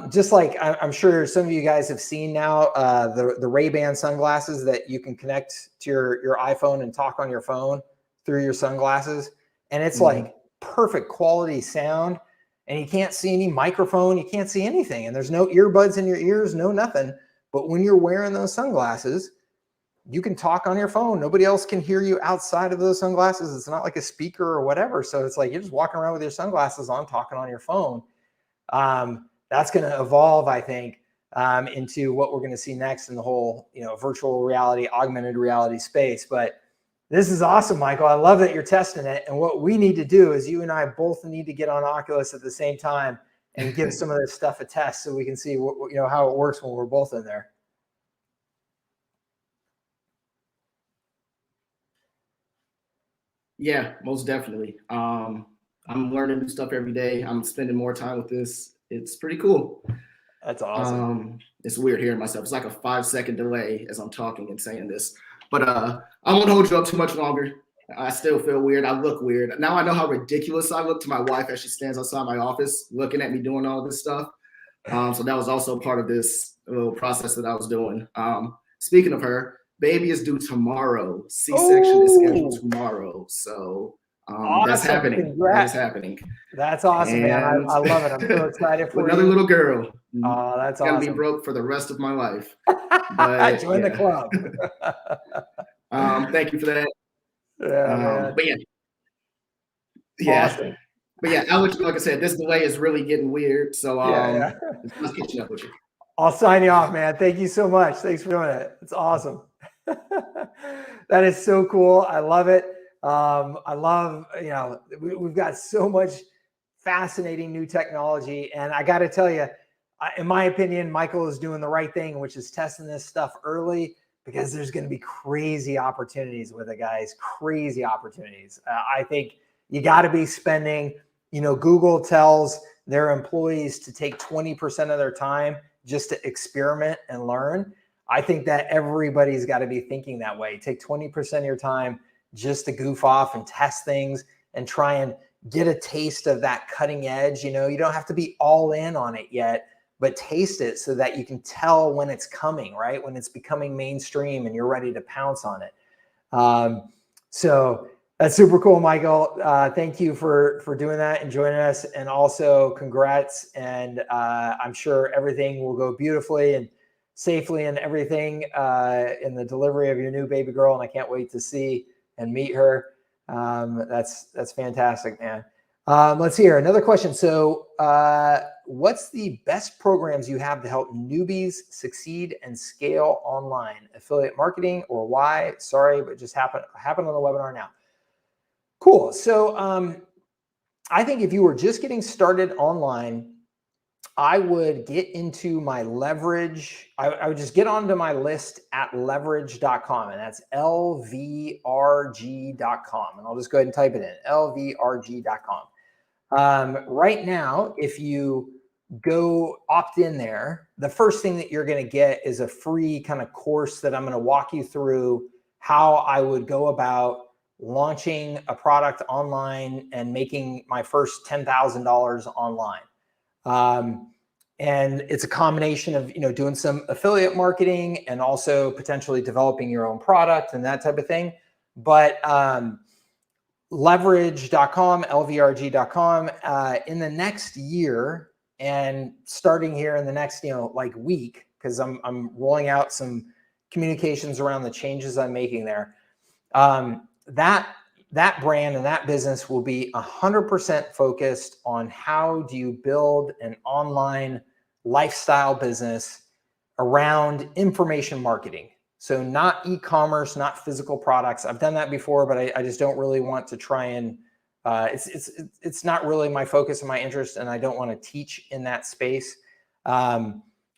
Just like I'm sure some of you guys have seen now, the Ray-Ban sunglasses that you can connect to your iPhone and talk on your phone through your sunglasses. And it's like perfect quality sound, and you can't see any microphone, you can't see anything, and there's no earbuds in your ears, no nothing. But when you're wearing those sunglasses, you can talk on your phone. Nobody else can hear you outside of those sunglasses. It's not like a speaker or whatever. So it's like you're just walking around with your sunglasses on, talking on your phone. That's going to evolve, I think, into what we're going to see next in the whole, virtual reality, augmented reality space. But this is awesome, Michael. I love that you're testing it. And what we need to do is you and I both need to get on Oculus at the same time and give some of this stuff a test so we can see how it works when we're both in there. Yeah, most definitely. I'm learning new stuff every day. I'm spending more time with this. It's pretty cool. That's awesome. It's weird hearing myself. It's like a 5-second delay as I'm talking and saying this. But I won't hold you up too much longer. I still feel weird. I look weird. Now I know how ridiculous I look to my wife as she stands outside my office looking at me doing all this stuff. So that was also part of this little process that I was doing. Speaking of her, baby is due tomorrow. C-section is scheduled tomorrow. So awesome. That's happening. Congrats. That is happening. That's awesome, man. I love it. I'm so excited for another you. little girl. Oh, that's gonna awesome. be broke for the rest of my life. But, join the club. Thank you for that. Yeah, but yeah. Awesome. But yeah, Alex, like I said, this delay is really getting weird. So let's catch up with you. I'll sign you off, man. Thank you so much. Thanks for doing it. It's awesome. That is so cool. I love it. I love, we've got so much fascinating new technology. And I got to tell you, in my opinion, Michael is doing the right thing, which is testing this stuff early, because there's going to be crazy opportunities with it, guys. Crazy opportunities. I think you got to be spending, Google tells their employees to take 20% of their time just to experiment and learn. I think that everybody's got to be thinking that way. Take 20% of your time just to goof off and test things and try and get a taste of that cutting edge. You know, you don't have to be all in on it yet, but taste it so that you can tell when it's coming, right? When it's becoming mainstream and you're ready to pounce on it. So that's super cool, Michael. Thank you for doing that and joining us. And also congrats. And I'm sure everything will go beautifully and safely and everything in the delivery of your new baby girl. And I can't wait to see and meet her. That's fantastic, man. Let's hear another question. So what's the best programs you have to help newbies succeed and scale online? Affiliate marketing or why? Sorry, but just happened on the webinar now. Cool. So I think if you were just getting started online, I would get into my leverage. I would just get onto my list at leverage.com, and that's LVRG.com. And I'll just go ahead and type it in, LVRG.com. Right now, if you go opt in there, the first thing that you're going to get is a free kind of course that I'm going to walk you through how I would go about launching a product online and making my first $10,000 online. And it's a combination of, doing some affiliate marketing and also potentially developing your own product and that type of thing. But leverage.com, LVRG.com, in the next year and starting here in the next, week, because I'm rolling out some communications around the changes I'm making there. That brand and that business will be 100% focused on how do you build an online lifestyle business around information marketing. So not e-commerce, not physical products. I've done that before, but I just don't really want to try and, it's not really my focus and my interest, and I don't want to teach in that space. I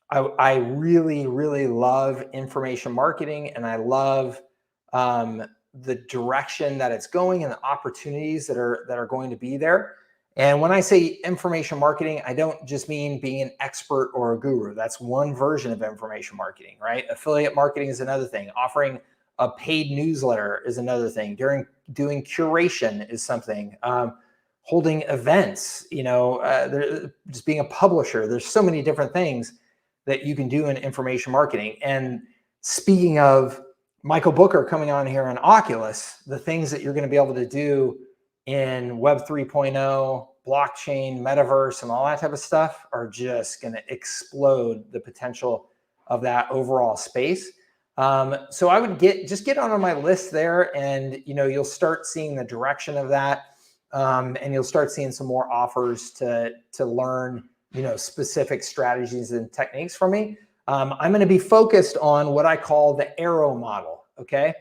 really, really love information marketing, and I love the direction that it's going and the opportunities that are going to be there. And when I say information marketing, I don't just mean being an expert or a guru. That's one version of information marketing, right? Affiliate marketing is another thing. Offering a paid newsletter is another thing. Doing curation is something. Holding events, just being a publisher. There's so many different things that you can do in information marketing. And speaking of Michael Booker coming on here on Oculus, the things that you're going to be able to do in Web 3.0, blockchain, metaverse, and all that type of stuff are just going to explode the potential of that overall space. So I would get on my list there, and you'll start seeing the direction of that, and you'll start seeing some more offers to learn specific strategies and techniques from me. I'm going to be focused on what I call the arrow model. Okay.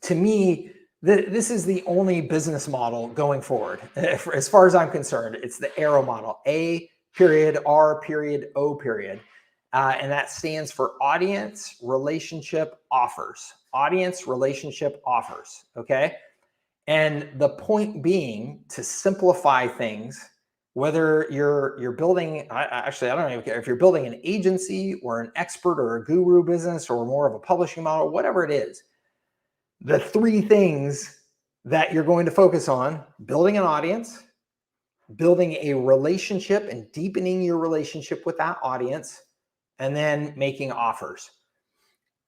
To me, this is the only business model going forward. As far as I'm concerned, it's the arrow model, A period, R period, O period. And that stands for audience, relationship, offers. Audience, relationship, offers. Okay. And the point being to simplify things. Whether you're building, I don't even care if you're building an agency or an expert or a guru business or more of a publishing model, whatever it is, the three things that you're going to focus on: building an audience, building a relationship and deepening your relationship with that audience, and then making offers.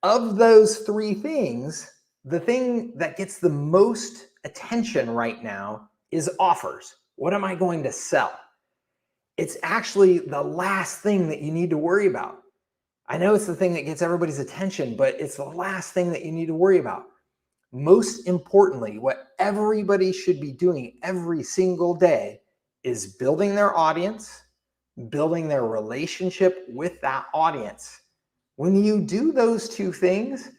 Of those three things, the thing that gets the most attention right now is offers. What am I going to sell? It's actually the last thing that you need to worry about. I know it's the thing that gets everybody's attention, but it's the last thing that you need to worry about. Most importantly, what everybody should be doing every single day is building their audience, building their relationship with that audience. When you do those two things,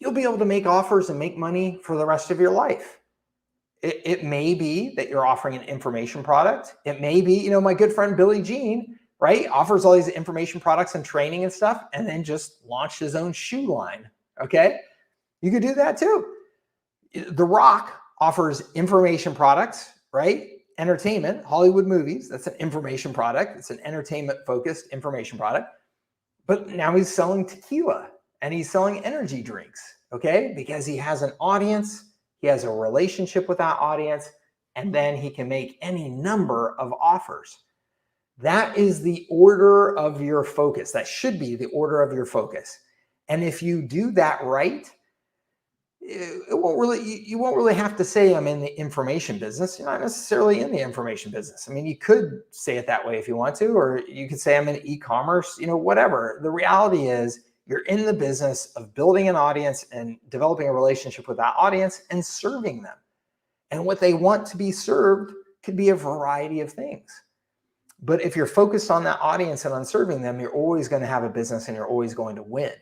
you'll be able to make offers and make money for the rest of your life. It may be that you're offering an information product. It may be, my good friend Billy Jean, right, offers all these information products and training and stuff, and then just launched his own shoe line. Okay, you could do that too. The Rock offers information products, right? Entertainment, Hollywood movies. That's an information product. It's an entertainment-focused information product. but now he's selling tequila and he's selling energy drinks, okay? Because he has an audience, he has a relationship with that audience, and then he can make any number of offers. That is the order of your focus. That should be the order of your focus. And if you do that right, you won't really have to say I'm in the information business. You're not necessarily in the information business. I mean, you could say it that way if you want to, or you could say I'm in e-commerce, whatever. The reality is you're in the business of building an audience and developing a relationship with that audience and serving them. And what they want to be served could be a variety of things. But if you're focused on that audience and on serving them, you're always going to have a business and you're always going to win.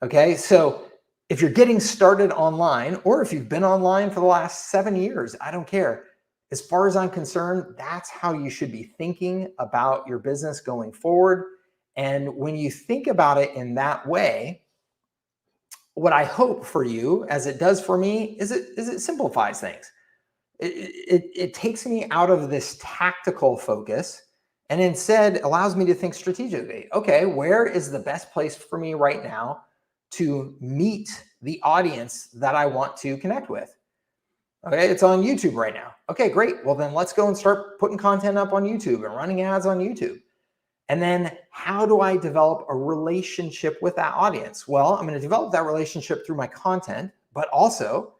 Okay, so if you're getting started online, or if you've been online for the last 7 years, I don't care. As far as I'm concerned, that's how you should be thinking about your business going forward. And when you think about it in that way, what I hope for you, as it does for me, is it simplifies things. It takes me out of this tactical focus and instead allows me to think strategically. Okay, where is the best place for me right now to meet the audience that I want to connect with? Okay, it's on YouTube right now. Okay, great. Well, then let's go and start putting content up on YouTube and running ads on YouTube. And then how do I develop a relationship with that audience? Well, I'm going to develop that relationship through my content, but also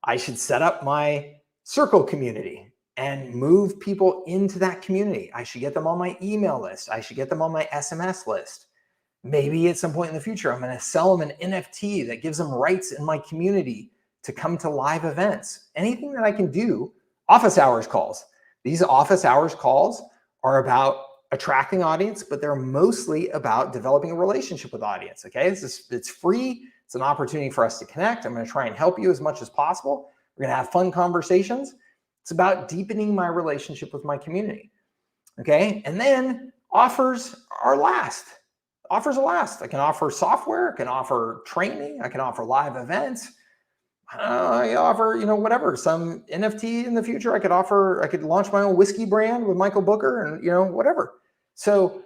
I should set up my circle community and move people into that community. I should get them on my email list. I should get them on my SMS list. Maybe at some point in the future, I'm going to sell them an NFT that gives them rights in my community to come to live events. Anything that I can do. Office hours calls. These office hours calls are about attracting audience, but they're mostly about developing a relationship with audience. Okay, it's free. It's an opportunity for us to connect. I'm going to try and help you as much as possible. We're going to have fun conversations. It's about deepening my relationship with my community. Okay, and then offers are last. Offers are last. I can offer software. I can offer training. I can offer live events. I offer, whatever, some NFT in the future. I could launch my own whiskey brand with Michael Booker and, whatever. So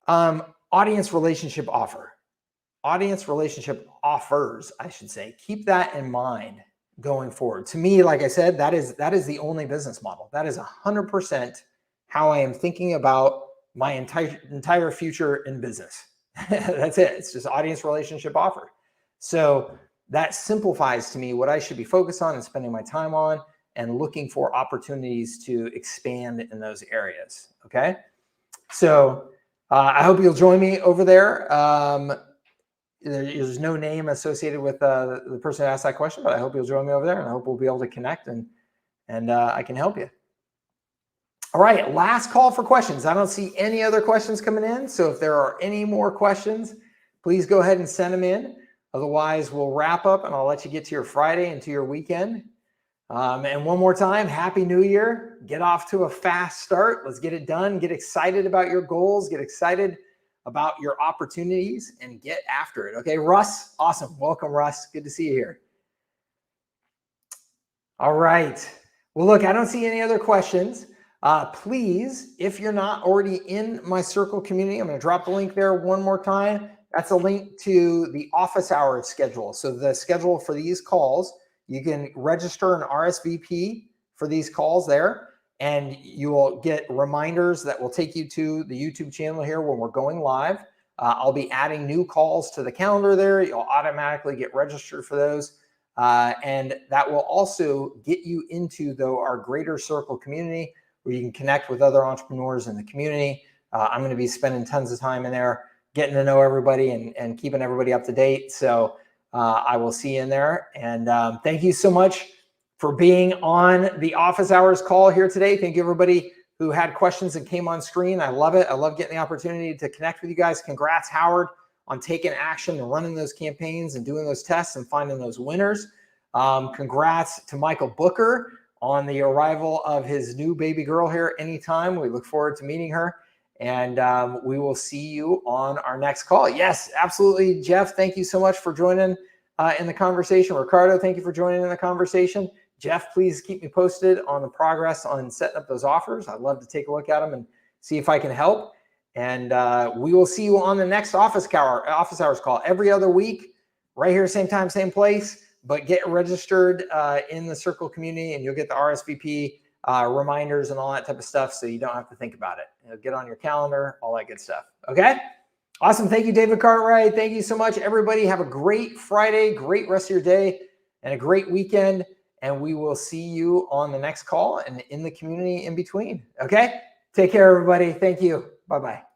audience relationship offer. Audience relationship offers, I should say. Keep that in mind going forward. To me, like I said, that is the only business model. That is 100% how I am thinking about my entire future in business. That's it. It's just audience relationship offer. So that simplifies to me what I should be focused on and spending my time on and looking for opportunities to expand in those areas. Okay. So I hope you'll join me over there. There's no name associated with the person who asked that question, but I hope you'll join me over there and I hope we'll be able to connect and I can help you. All right, last call for questions. I don't see any other questions coming in. So if there are any more questions, please go ahead and send them in. Otherwise, we'll wrap up and I'll let you get to your Friday and to your weekend. And one more time, Happy New Year. Get off to a fast start. Let's get it done. Get excited about your goals. Get excited about your opportunities and get after it. Okay, Russ, awesome. Welcome, Russ. Good to see you here. All right. Well, look, I don't see any other questions. Please, if you're not already in my circle community, I'm going to drop the link there one more time. That's a link to the office hours schedule. So the schedule for these calls, you can register an RSVP for these calls there, and you will get reminders that will take you to the YouTube channel here when we're going live. I'll be adding new calls to the calendar there. You'll automatically get registered for those. And that will also get you into our greater circle community where you can connect with other entrepreneurs in the community. I'm going to be spending tons of time in there, getting to know everybody and keeping everybody up to date. So I will see you in there. And thank you so much for being on the office hours call here today. Thank you, everybody who had questions and came on screen. I love it. I love getting the opportunity to connect with you guys. Congrats, Howard, on taking action and running those campaigns and doing those tests and finding those winners. Congrats to Michael Booker on the arrival of his new baby girl here anytime. We look forward to meeting her. And we will see you on our next call. Yes, absolutely. Jeff, thank you so much for joining in the conversation. Ricardo, thank you for joining in the conversation. Jeff, please keep me posted on the progress on setting up those offers. I'd love to take a look at them and see if I can help. And we will see you on the next office hours call every other week, right here, same time, same place. But get registered in the Circle community, and you'll get the RSVP reminders and all that type of stuff, so you don't have to think about it. It'll get on your calendar, all that good stuff. Okay? Awesome. Thank you, David Cartwright. Thank you so much, everybody. Have a great Friday, great rest of your day, and a great weekend. And we will see you on the next call and in the community in between. Okay? Take care, everybody. Thank you. Bye-bye.